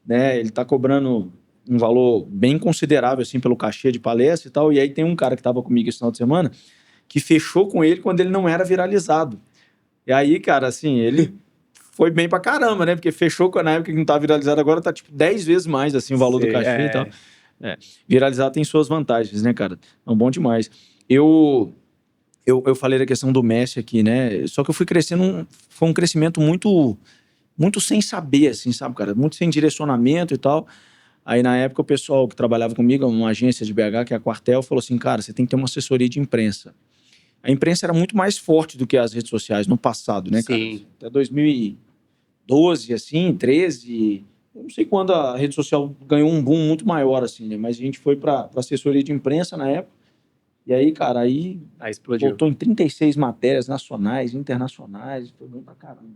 né? Ele tá cobrando um valor bem considerável, assim, pelo cachê de palestra e tal. E aí tem um cara que tava comigo esse final de semana que fechou com ele quando ele não era viralizado. E aí, cara, assim, ele foi bem pra caramba, né? Porque fechou na época que não tá viralizado, agora tá, tipo, 10 vezes mais, assim, o valor do cachê e tal. Viralizar tem suas vantagens, né, cara? É bom demais. Eu falei da questão do Messi aqui, né? Só que eu fui crescendo, foi um crescimento muito, muito sem saber, assim, sabe, cara? Muito sem direcionamento e tal. Aí, na época, o pessoal que trabalhava comigo, uma agência de BH, que é a Quartel, falou assim, cara, você tem que ter uma assessoria de imprensa. A imprensa era muito mais forte do que as redes sociais no passado, né, cara?
Sim.
Até 2012, assim, 13... Eu não sei quando a rede social ganhou um boom muito maior, assim, né? Mas a gente foi para assessoria de imprensa na época. E aí, cara, aí
explodiu.
voltou em 36 matérias nacionais, internacionais. Foi bom pra caramba.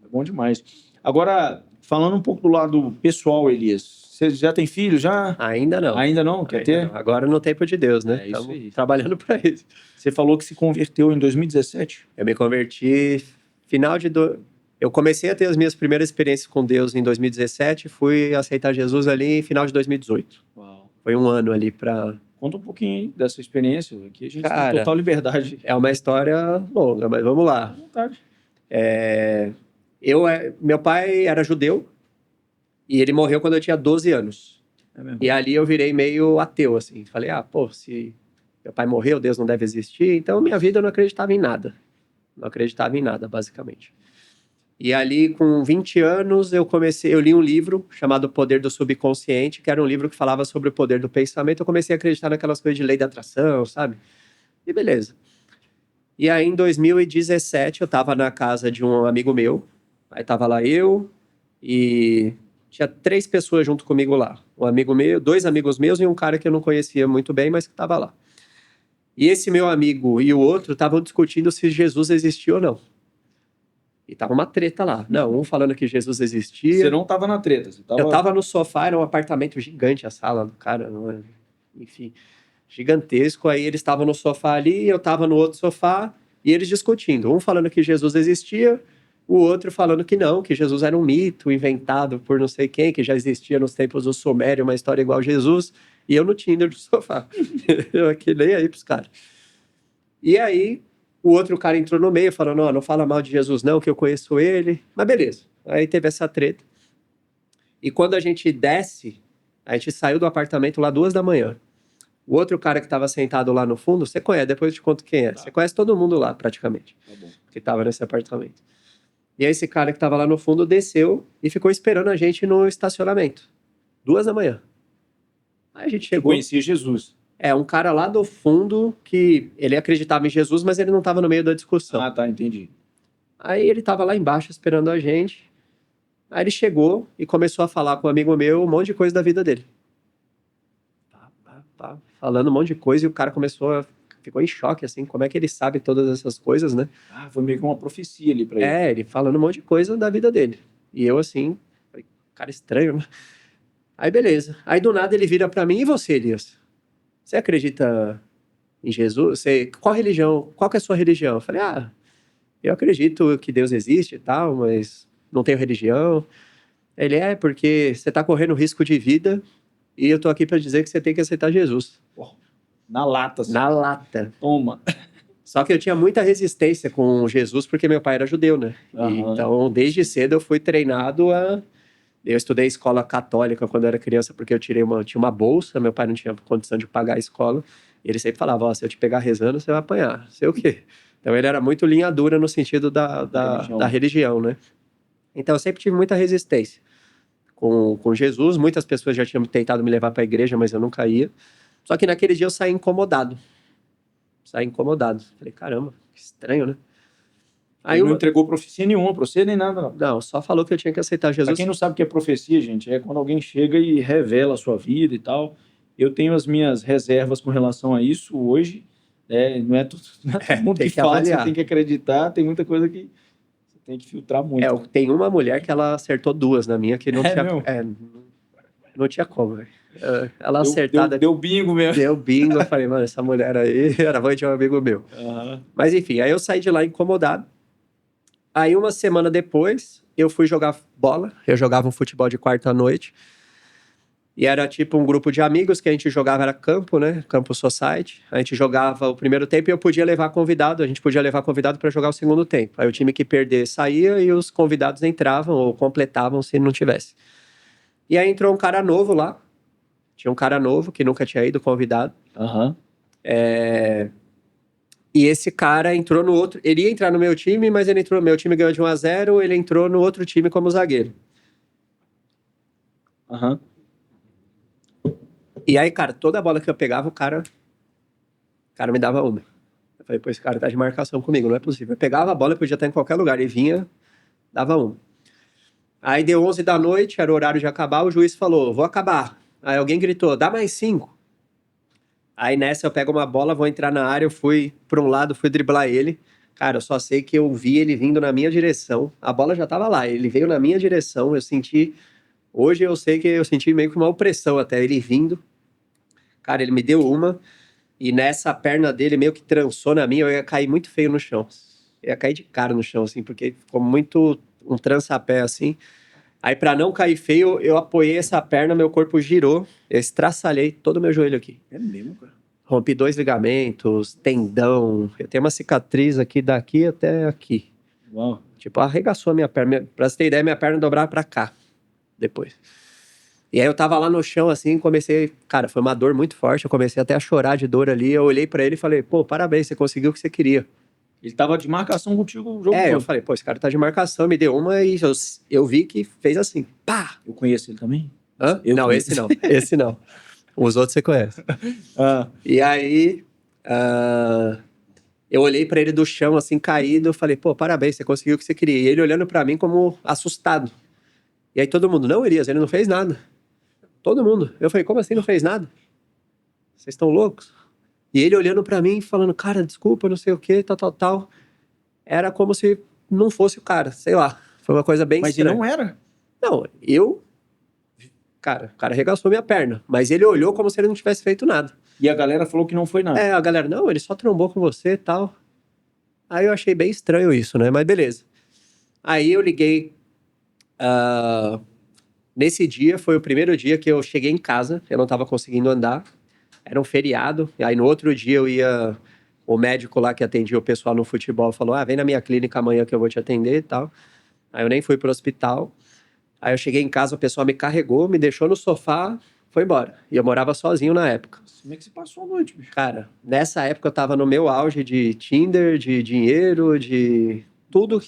É bom demais. Agora, falando um pouco do lado pessoal, Elias. Você já tem filho, já?
Ainda não.
Ainda não? Quer ter?
Não. Agora no tempo de Deus, né?
É isso aí.
Trabalhando para isso.
Você falou que se converteu em 2017?
Eu me converti final de... Eu comecei a ter as minhas primeiras experiências com Deus em 2017, fui aceitar Jesus ali em final de 2018.
Uau.
Foi um ano ali pra...
Conta um pouquinho aí dessa experiência. Aqui a gente
Cara,
tem total liberdade.
É uma história longa, mas vamos lá.
À vontade.
Meu pai era judeu e ele morreu quando eu tinha 12 anos.
É mesmo.
E ali eu virei meio ateu, assim. Falei, se meu pai morreu, Deus não deve existir. Então, minha vida eu não acreditava em nada. Não acreditava em nada, basicamente. E ali, com 20 anos, eu li um livro chamado O Poder do Subconsciente, que era um livro que falava sobre o poder do pensamento. Eu comecei a acreditar naquelas coisas de lei da atração, sabe? E beleza. E aí, em 2017, eu estava na casa de um amigo meu. Aí tava lá eu e tinha 3 pessoas junto comigo lá. Um amigo meu, 2 amigos meus e um cara que eu não conhecia muito bem, mas que estava lá. E esse meu amigo e o outro estavam discutindo se Jesus existia ou não. E tava uma treta lá. Não, um falando que Jesus existia.
Você não tava na treta?
Eu tava no sofá, era um apartamento gigante a sala do cara, enfim, gigantesco. Aí eles estavam no sofá ali, eu tava no outro sofá e eles discutindo. Um falando que Jesus existia, o outro falando que não, que Jesus era um mito inventado por não sei quem, que já existia nos tempos do Sumério, uma história igual a Jesus. E eu no Tinder do sofá. Eu aqui nem aí pros caras. E aí... O outro cara entrou no meio falando, não fala mal de Jesus não, que eu conheço ele. Mas beleza. Aí teve essa treta. E quando a gente desce, a gente saiu do apartamento lá 2 da manhã. O outro cara que estava sentado lá no fundo, você conhece, depois eu te conto quem é. Tá. Você conhece todo mundo lá, praticamente. Tá bom. Que estava nesse apartamento. E aí esse cara que estava lá no fundo desceu e ficou esperando a gente no estacionamento. 2 da manhã. Aí a gente chegou...
Conhecia Jesus.
Um cara lá do fundo que ele acreditava em Jesus, mas ele não estava no meio da discussão.
Ah, tá, entendi.
Aí ele estava lá embaixo esperando a gente. Aí ele chegou e começou a falar com um amigo meu um monte de coisa da vida dele. Falando um monte de coisa e o cara ficou em choque, assim, como é que ele sabe todas essas coisas, né?
Ah, foi meio que uma profecia ali pra ele.
Ele falando um monte de coisa da vida dele. E eu assim, cara estranho, né? Aí beleza. Aí do nada ele vira pra mim, e você, Elias? Você acredita em Jesus? Qual religião? Qual que é a sua religião? Eu falei, eu acredito que Deus existe e tal, mas não tenho religião. Ele porque você tá correndo risco de vida e eu tô aqui para dizer que você tem que aceitar Jesus.
Na lata. Assim.
Na lata.
Toma.
Só que eu tinha muita resistência com Jesus porque meu pai era judeu, né?
Uhum.
Então, desde cedo eu fui treinado a... Eu estudei escola católica quando eu era criança, porque eu tinha uma bolsa, meu pai não tinha condição de pagar a escola. E ele sempre falava, se eu te pegar rezando, você vai apanhar. Sei o quê. Então ele era muito linha dura no sentido da religião, né? Então eu sempre tive muita resistência com Jesus. Muitas pessoas já tinham tentado me levar para a igreja, mas eu nunca ia. Só que naquele dia eu saí incomodado. Falei, caramba, que estranho, né? Aí
ele não entregou profecia nenhuma pra você, nem nada, não.
Não, só falou que eu tinha que aceitar Jesus.
Pra quem não sabe o que é profecia, gente, é quando alguém chega e revela a sua vida e tal. Eu tenho as minhas reservas com relação a isso hoje. Não é todo mundo que fala que você tem que acreditar. Tem muita coisa que você tem que filtrar muito.
Tem uma mulher que ela acertou 2 na minha, que não tinha... não tinha como, velho. Ela acertada...
Deu bingo mesmo.
Deu bingo. Eu falei, mano, essa mulher aí era mãe de um amigo meu.
Uhum.
Mas enfim, aí eu saí de lá incomodado. Aí uma semana depois, eu fui jogar bola. Eu jogava um futebol de quarta à noite. E era tipo um grupo de amigos que a gente jogava, era campo, né? Campo society. A gente jogava o primeiro tempo e eu podia levar convidado. A gente podia levar convidado para jogar o segundo tempo. Aí o time que perder saía e os convidados entravam ou completavam se não tivesse. E aí entrou um cara novo lá. Tinha um cara novo que nunca tinha ido convidado.
Aham.
E esse cara entrou no outro... Ele ia entrar no meu time, mas ele entrou... Meu time ganhou de 1-0, ele entrou no outro time como zagueiro.
Aham.
E aí, cara, toda bola que eu pegava, o cara me dava uma. Eu falei, pô, esse cara tá de marcação comigo, não é possível. Eu pegava a bola, eu podia estar em qualquer lugar. Ele vinha, dava uma. Aí deu 11 da noite, era o horário de acabar, o juiz falou, vou acabar. Aí alguém gritou, dá mais 5. Aí nessa eu pego uma bola, vou entrar na área, eu fui para um lado, fui driblar ele. Cara, eu só sei que eu vi ele vindo na minha direção. A bola já tava lá, ele veio na minha direção, eu senti... Hoje eu sei que eu senti meio que uma opressão até, ele vindo. Cara, ele me deu uma, e nessa perna dele meio que trançou na minha, eu ia cair muito feio no chão. Eu ia cair de cara no chão, assim, porque ficou muito um trançapé, assim. Aí, pra não cair feio, eu apoiei essa perna, meu corpo girou, eu estraçalhei todo o meu joelho aqui.
É mesmo, cara?
Rompi 2 ligamentos, tendão, eu tenho uma cicatriz aqui, daqui até aqui.
Uau.
Tipo, arregaçou a minha perna. Pra você ter ideia, minha perna dobrava pra cá, depois. E aí eu tava lá no chão, assim, comecei... Cara, foi uma dor muito forte, eu comecei até a chorar de dor ali. Eu olhei pra ele e falei, pô, parabéns, você conseguiu o que você queria.
Ele tava de marcação contigo o jogo todo.
Eu falei, pô, esse cara tá de marcação, me deu uma e eu vi que fez assim, pá!
Eu conheço ele também?
Hã?
Eu
não,
conheço.
esse não, esse não. Os outros você conhece. E aí, eu olhei pra ele do chão, assim, caído, eu falei, pô, parabéns, você conseguiu o que você queria. E ele olhando pra mim como assustado. E aí todo mundo, não, Elias, ele não fez nada. Todo mundo. Eu falei, como assim não fez nada? Vocês estão loucos? E ele olhando pra mim, falando, cara, desculpa, não sei o que, tal. Era como se não fosse o cara, sei lá. Foi uma coisa bem estranha.
Mas ele não era?
Não, Cara, o cara arregaçou minha perna. Mas ele olhou como se ele não tivesse feito nada.
E a galera falou que não foi nada.
A galera, não, ele só trombou com você e tal. Aí eu achei bem estranho isso, né? Mas beleza. Aí eu liguei... Nesse dia, foi o primeiro dia que eu cheguei em casa. Eu não tava conseguindo andar. Era um feriado. E aí no outro dia eu ia... O médico lá que atendia o pessoal no futebol falou, vem na minha clínica amanhã que eu vou te atender e tal. Aí eu nem fui pro hospital. Aí eu cheguei em casa, o pessoal me carregou, me deixou no sofá, foi embora. E eu morava sozinho na época.
Como é que você passou a noite, bicho?
Cara, nessa época eu tava no meu auge de Tinder, de dinheiro, de tudo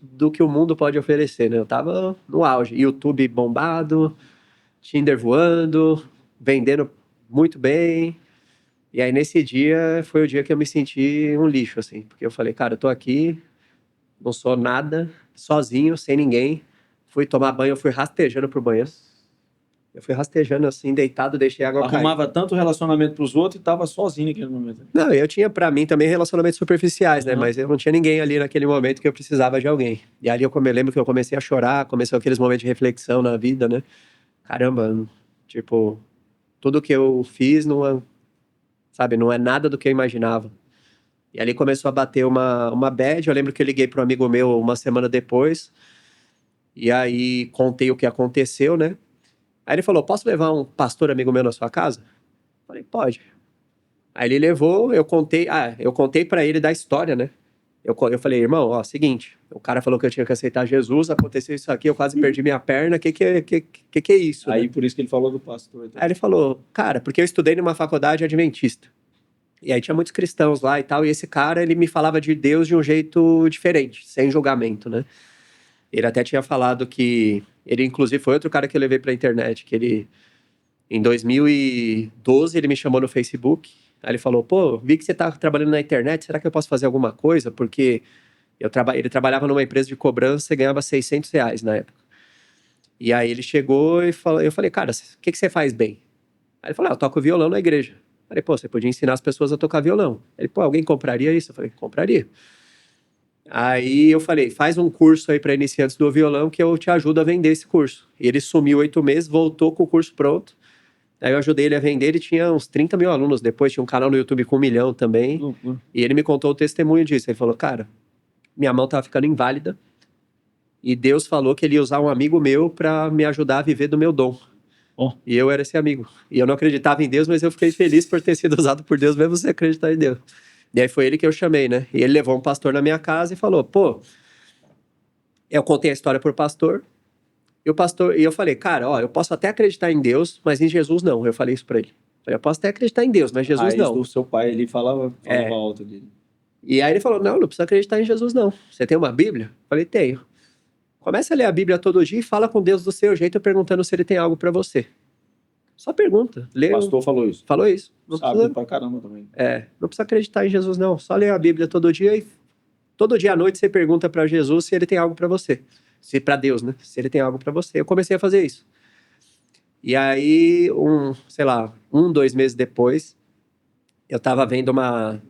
do que o mundo pode oferecer, né? Eu tava no auge. YouTube bombado, Tinder voando, vendendo muito bem. E aí nesse dia foi o dia que eu me senti um lixo, assim. Porque eu falei, cara, eu tô aqui, não sou nada, sozinho, sem ninguém. Fui tomar banho, eu fui rastejando pro banheiro. Eu fui rastejando assim, deitado, deixei a água cair.
Arrumava tanto relacionamento pros outros e tava sozinho naquele momento.
Não, eu tinha pra mim também relacionamentos superficiais, né? Mas eu não tinha ninguém ali naquele momento que eu precisava de alguém. E ali eu lembro que eu comecei a chorar, começou aqueles momentos de reflexão na vida, né? Caramba, tipo, tudo que eu fiz não é nada do que eu imaginava. E ali começou a bater uma bad. Eu lembro que eu liguei para um amigo meu uma semana depois. E aí contei o que aconteceu, né? Aí ele falou, posso levar um pastor amigo meu na sua casa? Eu falei, pode. Aí ele levou, eu contei para ele da história, né? Eu falei, irmão, seguinte, o cara falou que eu tinha que aceitar Jesus, aconteceu isso aqui, eu quase perdi minha perna, que é isso?
Aí
né?
por isso que ele falou do pastor. Então.
Aí ele falou, cara, porque eu estudei numa faculdade adventista. E aí tinha muitos cristãos lá e tal, e esse cara, ele me falava de Deus de um jeito diferente, sem julgamento, né? Ele até tinha falado que... Ele, inclusive, foi outro cara que eu levei pra internet, que ele... Em 2012, ele me chamou no Facebook. Aí ele falou, pô, vi que você tá trabalhando na internet, será que eu posso fazer alguma coisa? Porque ele trabalhava numa empresa de cobrança e ganhava R$600 na época. E aí ele chegou e eu falei, cara, o que você faz bem? Aí ele falou, eu toco violão na igreja. Eu falei, pô, você podia ensinar as pessoas a tocar violão. Ele, pô, alguém compraria isso? Eu falei, compraria. Aí eu falei, faz um curso aí para iniciantes do violão que eu te ajudo a vender esse curso. E ele sumiu 8 meses, voltou com o curso pronto. Aí eu ajudei ele a vender, ele tinha uns 30 mil alunos depois, tinha um canal no YouTube com 1 milhão também. E ele me contou o testemunho disso. Ele falou, cara, minha mão tava ficando inválida e Deus falou que ele ia usar um amigo meu para me ajudar a viver do meu dom. E eu era esse amigo. E eu não acreditava em Deus, mas eu fiquei feliz por ter sido usado por Deus, mesmo sem acreditar em Deus. E aí foi ele que eu chamei, né? E ele levou um pastor na minha casa e falou, pô, eu contei a história pro pastor, e eu falei, cara, ó, eu posso até acreditar em Deus, mas em Jesus não. Eu falei isso pra ele. Eu posso até acreditar em Deus, mas Jesus não.
do seu pai, ele falava alto dele.
E aí ele falou, não precisa acreditar em Jesus não. Você tem uma Bíblia? Eu falei, tenho. Começa a ler a Bíblia todo dia e fala com Deus do seu jeito, perguntando se ele tem algo pra você. Só pergunta.
O pastor falou isso.
Falou isso.
Não sabe pra caramba também.
Não precisa acreditar em Jesus não. Só ler a Bíblia todo dia e todo dia à noite você pergunta pra Jesus se ele tem algo pra você. Se pra Deus, né? Se ele tem algo pra você. Eu comecei a fazer isso. E aí, 2 meses depois, eu tava vendo uma...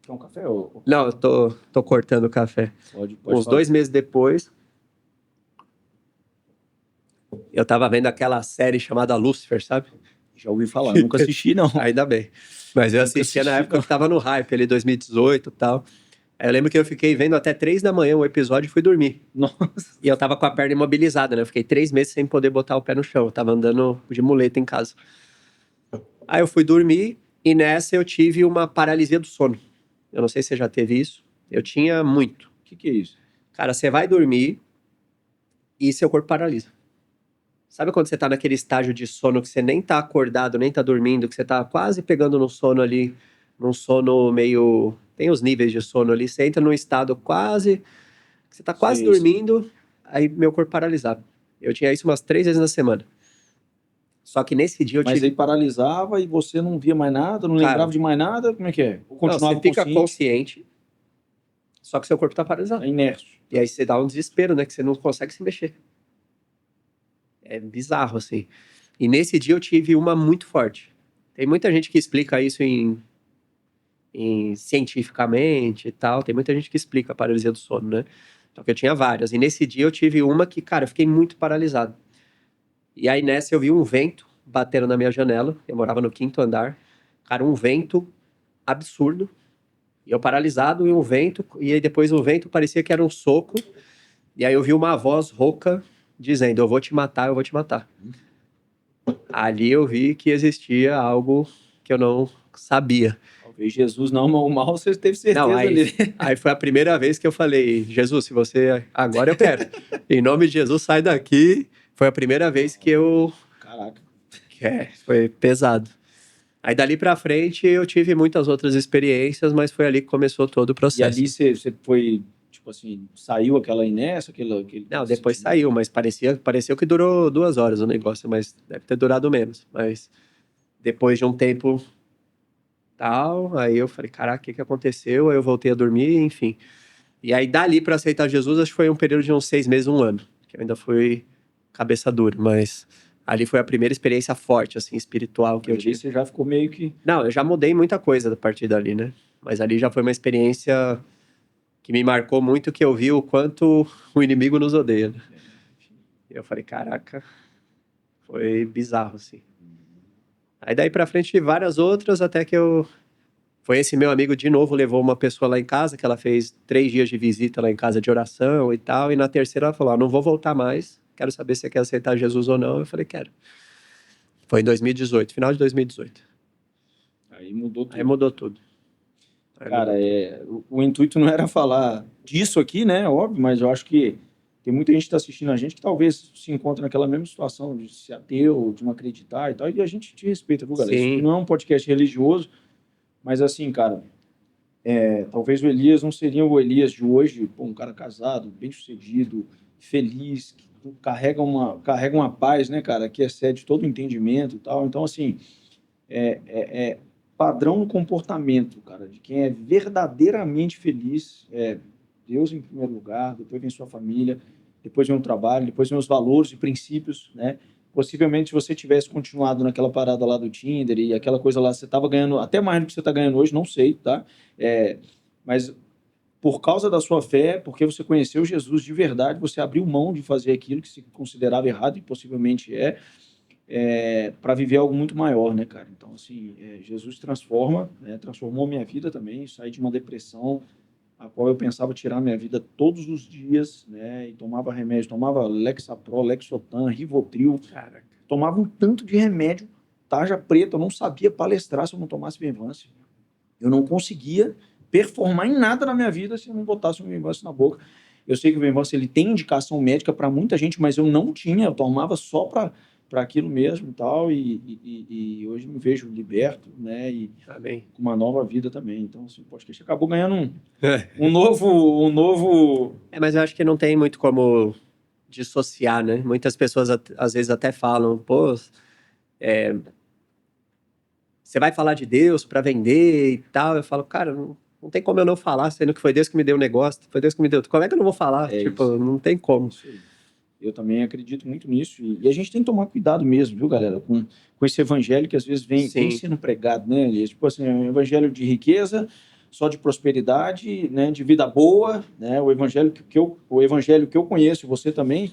Quer um café? Ou...
Não, eu tô cortando o café.
Pode
Uns 2 meses depois, eu tava vendo aquela série chamada Lucifer, sabe?
Já ouvi falar, nunca assisti não.
Ainda bem. Mas eu assistia na época que tava no hype, ali 2018 e tal. Aí eu lembro que eu fiquei vendo até 3 da manhã o episódio e fui dormir.
Nossa.
E eu tava com a perna imobilizada, né? Eu fiquei 3 meses sem poder botar o pé no chão. Eu tava andando de muleta em casa. Aí eu fui dormir e nessa eu tive uma paralisia do sono. Eu não sei se você já teve isso. Eu tinha muito.
O que é isso?
Cara, você vai dormir e seu corpo paralisa. Sabe quando você tá naquele estágio de sono que você nem tá acordado, nem tá dormindo, que você tá quase pegando no sono ali, num sono meio... Tem os níveis de sono ali, você entra num estado quase... que você tá quase dormindo, aí meu corpo paralisado. Eu tinha isso umas 3 vezes na semana. Só que nesse dia eu tive...
Mas aí paralisava e você não via mais nada, não lembrava de mais nada? Como é que é?
Continuava você fica consciente, só que seu corpo tá paralisado.
É inerte.
E aí você dá um desespero, né? Que você não consegue se mexer. É bizarro, assim. E nesse dia eu tive uma muito forte. Tem muita gente que explica isso cientificamente e tal. Tem muita gente que explica a paralisia do sono, né? Só que eu tinha várias. E nesse dia eu tive uma que, cara, eu fiquei muito paralisado. E aí nessa eu vi um vento batendo na minha janela. Eu morava no 5º andar. Cara, um vento absurdo. E eu paralisado e um vento. E aí depois o vento parecia que era um soco. E aí eu vi uma voz rouca dizendo, eu vou te matar, eu vou te matar. Ali eu vi que existia algo que eu não sabia.
Talvez Jesus não, mas o mal você teve certeza
não,
ali.
Aí foi a primeira vez que eu falei, Jesus, se você... Agora eu quero. Em nome de Jesus, sai daqui. Foi a primeira vez que eu...
Caraca.
Foi pesado. Aí dali pra frente eu tive muitas outras experiências, mas foi ali que começou todo o processo.
E ali você foi... Tipo assim, saiu aquela inércia,
Não, depois saiu, mas pareceu que durou 2 horas o negócio, mas deve ter durado menos. Mas depois de um tempo tal, aí eu falei, caraca, o que aconteceu? Aí eu voltei a dormir, enfim. E aí dali pra aceitar Jesus, acho que foi um período de uns 6 meses, 1 ano. Que eu ainda fui cabeça dura, mas ali foi a primeira experiência forte, assim, espiritual que eu tive.
Você já ficou meio que...
Não, eu já mudei muita coisa a partir dali, né? Mas ali já foi uma experiência... que me marcou muito, que eu vi o quanto o inimigo nos odeia. Né? E eu falei, caraca, foi bizarro, assim. Aí daí pra frente, várias outras, até que foi esse meu amigo de novo, levou uma pessoa lá em casa, que ela fez 3 dias de visita lá em casa de oração e tal, e na terceira ela falou, não vou voltar mais, quero saber se você quer aceitar Jesus ou não. Eu falei, quero. Foi em 2018, final de 2018.
Aí mudou tudo.
Aí mudou tudo.
Cara, o intuito não era falar disso aqui, né? Óbvio, mas eu acho que tem muita gente que está assistindo a gente que talvez se encontre naquela mesma situação de ser ateu, de não acreditar e tal. E a gente te respeita, viu, galera?
Sim.
Isso não é um podcast religioso, mas assim, cara, talvez o Elias não seria o Elias de hoje, pô, um cara casado, bem-sucedido, feliz, que carrega uma paz, né, cara, que excede todo o entendimento e tal. Então, assim, é padrão no comportamento, cara, de quem é verdadeiramente feliz. Deus em primeiro lugar, depois vem sua família, depois vem o trabalho, depois vem os valores e princípios, né? Possivelmente, se você tivesse continuado naquela parada lá do Tinder e aquela coisa lá, você estava ganhando até mais do que você está ganhando hoje, não sei, tá? Mas por causa da sua fé, porque você conheceu Jesus de verdade, você abriu mão de fazer aquilo que se considerava errado e possivelmente para viver algo muito maior, né, cara? Então, assim, Jesus transforma, né? Transformou minha vida também, saí de uma depressão a qual eu pensava tirar minha vida todos os dias, né? E tomava remédio, tomava Lexapro, Lexotan, Rivotril,
Caraca.
tomava um tanto de remédio, tarja preta, eu não sabia palestrar se eu não tomasse Venvance. Eu não conseguia performar em nada na minha vida se eu não botasse um Venvance na boca. Eu sei que o Venvance ele tem indicação médica para muita gente, mas eu não tinha, eu tomava só para aquilo mesmo e tal, e hoje me vejo liberto, né, e
Amém.
com uma nova vida também. Então, assim, o podcast acabou ganhando um novo...
Mas eu acho que não tem muito como dissociar, né? Muitas pessoas às vezes até falam, pô, você vai falar de Deus para vender e tal. Eu falo, cara, não tem como eu não falar, sendo que foi Deus que me deu o negócio, foi Deus que me deu. Como é que eu não vou falar? Tipo,
isso.
não tem como.
Isso aí. Eu também acredito muito nisso. E a gente tem que tomar cuidado mesmo, viu, galera? Com esse evangelho que às vezes vem sendo pregado, né, Elias? Tipo assim, um evangelho de riqueza, só de prosperidade, né, de vida boa, né? O evangelho que eu conheço, você também,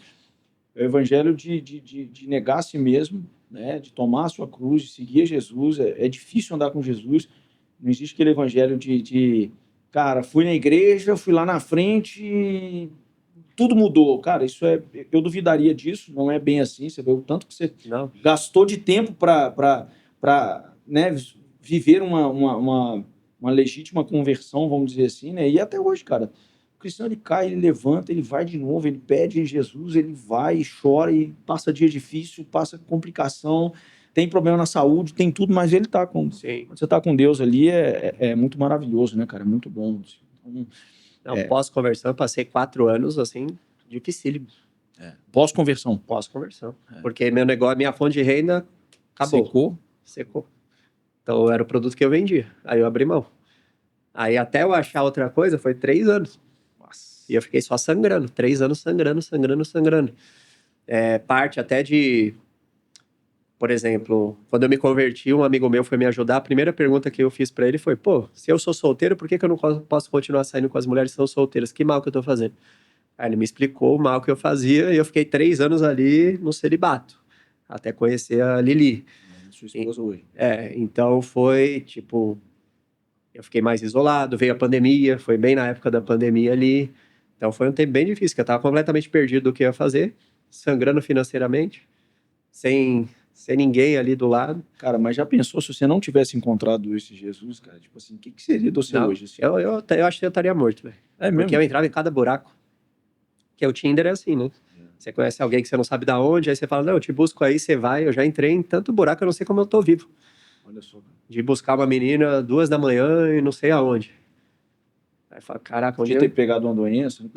é o evangelho de negar a si mesmo, né? De tomar a sua cruz, de seguir Jesus. É difícil andar com Jesus. Não existe aquele evangelho cara, fui na igreja, fui lá na frente, tudo mudou. Cara, eu duvidaria disso, não é bem assim. Você vê o tanto que você gastou de tempo para né, viver uma legítima conversão, vamos dizer assim, né? E até hoje, cara, o cristão, ele cai, ele levanta, ele vai de novo, ele pede em Jesus, ele vai, chora e passa dia difícil, passa complicação, tem problema na saúde, tem tudo, mas ele tá com...
Sim.
Quando você tá com Deus ali, é muito maravilhoso, né, cara? É muito bom. Então,
pós-conversão, eu passei 4 anos, assim, dificílimo.
Pós-conversão.
Pós-conversão. Porque meu negócio, minha fonte de renda acabou. Secou. Então, era o produto que eu vendia. Aí eu abri mão. Aí até eu achar outra coisa, foi 3 anos.
Nossa.
E eu fiquei só sangrando. 3 anos sangrando. Parte até de... Por exemplo, quando eu me converti, um amigo meu foi me ajudar. A primeira pergunta que eu fiz pra ele foi, pô, se eu sou solteiro, por que eu não posso continuar saindo com as mulheres que são solteiras? Que mal que eu tô fazendo? Aí ele me explicou o mal que eu fazia e eu fiquei 3 anos ali no celibato, até conhecer a Lili.
Sua esposa hoje.
Então foi, tipo, eu fiquei mais isolado, veio a pandemia, foi bem na época da pandemia ali. Então foi um tempo bem difícil, que eu tava completamente perdido do que eu ia fazer, sangrando financeiramente, sem ninguém ali do lado.
Cara, mas já pensou se você não tivesse encontrado esse Jesus, cara? Tipo assim, o que seria de você hoje? Assim?
Eu acho que eu estaria morto, velho. Porque eu entrava em cada buraco. Porque o Tinder é assim, né? Você conhece alguém que você não sabe de onde, aí você fala, não, eu te busco aí, você vai. Eu já entrei em tanto buraco, eu não sei como eu tô vivo.
Olha só.
De buscar uma menina 2 da manhã e não sei aonde. Aí fala, caraca, onde
ter pegado uma doença,
um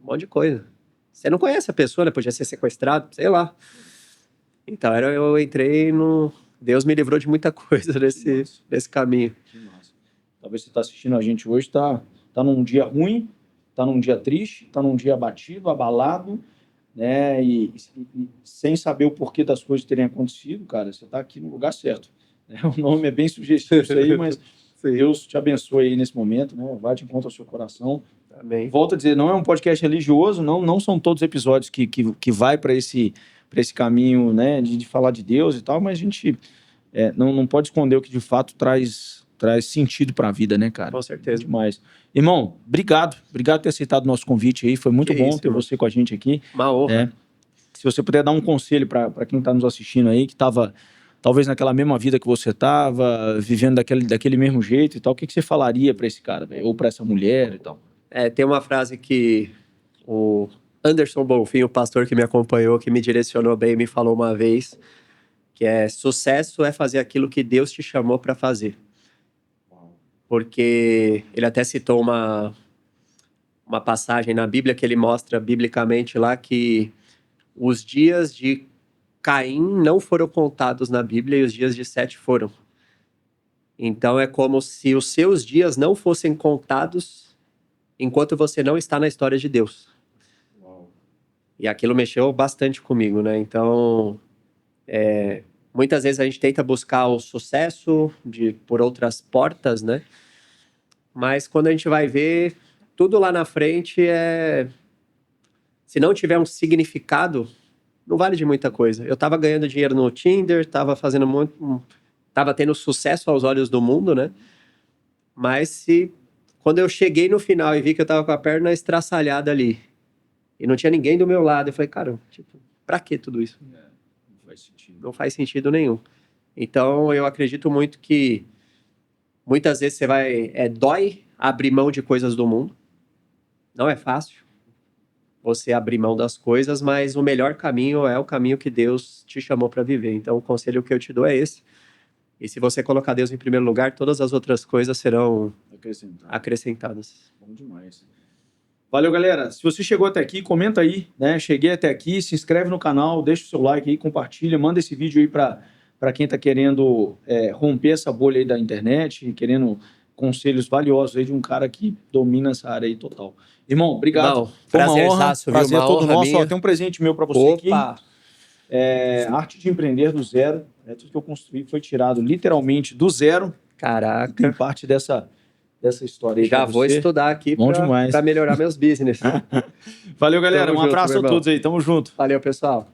monte de coisa. Você não conhece a pessoa, né? Podia ser sequestrado, sei lá. Então, eu entrei no... Deus me livrou de muita coisa nesse caminho.
Que massa. Talvez você tá assistindo a gente hoje, tá num dia ruim, tá num dia triste, tá num dia abatido, abalado, né? E sem saber o porquê das coisas terem acontecido, cara, você tá aqui no lugar certo. O nome é bem sugestivo isso aí, mas Deus te abençoe aí nesse momento, né? Vai de encontro ao seu coração.
Amém.
Volto a dizer, não é um podcast religioso, não são todos os episódios que vai para esse caminho, né, de falar de Deus e tal, mas a gente não pode esconder o que de fato traz sentido para a vida, né, cara?
Com certeza.
Demais. Irmão, obrigado por ter aceitado o nosso convite aí, foi muito bom ter você com a gente aqui.
Uma honra.
Se você puder dar um conselho para quem está nos assistindo aí, que estava talvez naquela mesma vida que você estava, vivendo daquele mesmo jeito e tal, o que você falaria para esse cara, véio? Ou para essa mulher e tal?
Tem uma frase que o Anderson Bonfim, o pastor que me acompanhou, que me direcionou bem, me falou uma vez, que sucesso é fazer aquilo que Deus te chamou para fazer. porque ele até citou uma passagem na Bíblia que ele mostra biblicamente lá que os dias de Caim não foram contados na Bíblia e os dias de Sete foram. Então é como se os seus dias não fossem contados enquanto você não está na história de Deus. Uau. E aquilo mexeu bastante comigo, né? Então, muitas vezes a gente tenta buscar o sucesso por outras portas, né? Mas quando a gente vai ver, tudo lá na frente se não tiver um significado, não vale de muita coisa. Eu tava ganhando dinheiro no Tinder, tava tendo sucesso aos olhos do mundo, né? Mas quando eu cheguei no final e vi que eu tava com a perna estraçalhada ali, e não tinha ninguém do meu lado, eu falei, cara, pra que tudo isso?
Não faz sentido.
Não faz sentido nenhum. Então, eu acredito muito que muitas vezes dói abrir mão de coisas do mundo. Não é fácil você abrir mão das coisas, mas o melhor caminho é o caminho que Deus te chamou para viver. Então, o conselho que eu te dou é esse. E se você colocar Deus em primeiro lugar, todas as outras coisas serão acrescentadas.
Bom demais. Valeu, galera. Se você chegou até aqui, comenta aí, né? Cheguei até aqui, se inscreve no canal, deixa o seu like aí, compartilha, manda esse vídeo aí para quem tá querendo romper essa bolha aí da internet, querendo conselhos valiosos aí de um cara que domina essa área aí total. Irmão, obrigado.
Foi uma honra.
Prazer todo nosso. Ó, tem um presente meu para você aqui. Arte de empreender do zero. Tudo que eu construí foi tirado literalmente do zero.
Caraca.
Tem parte dessa história aí.
Já vou estudar aqui para melhorar meus business.
Valeu, galera. Um abraço a todos aí. Tamo junto.
Valeu, pessoal.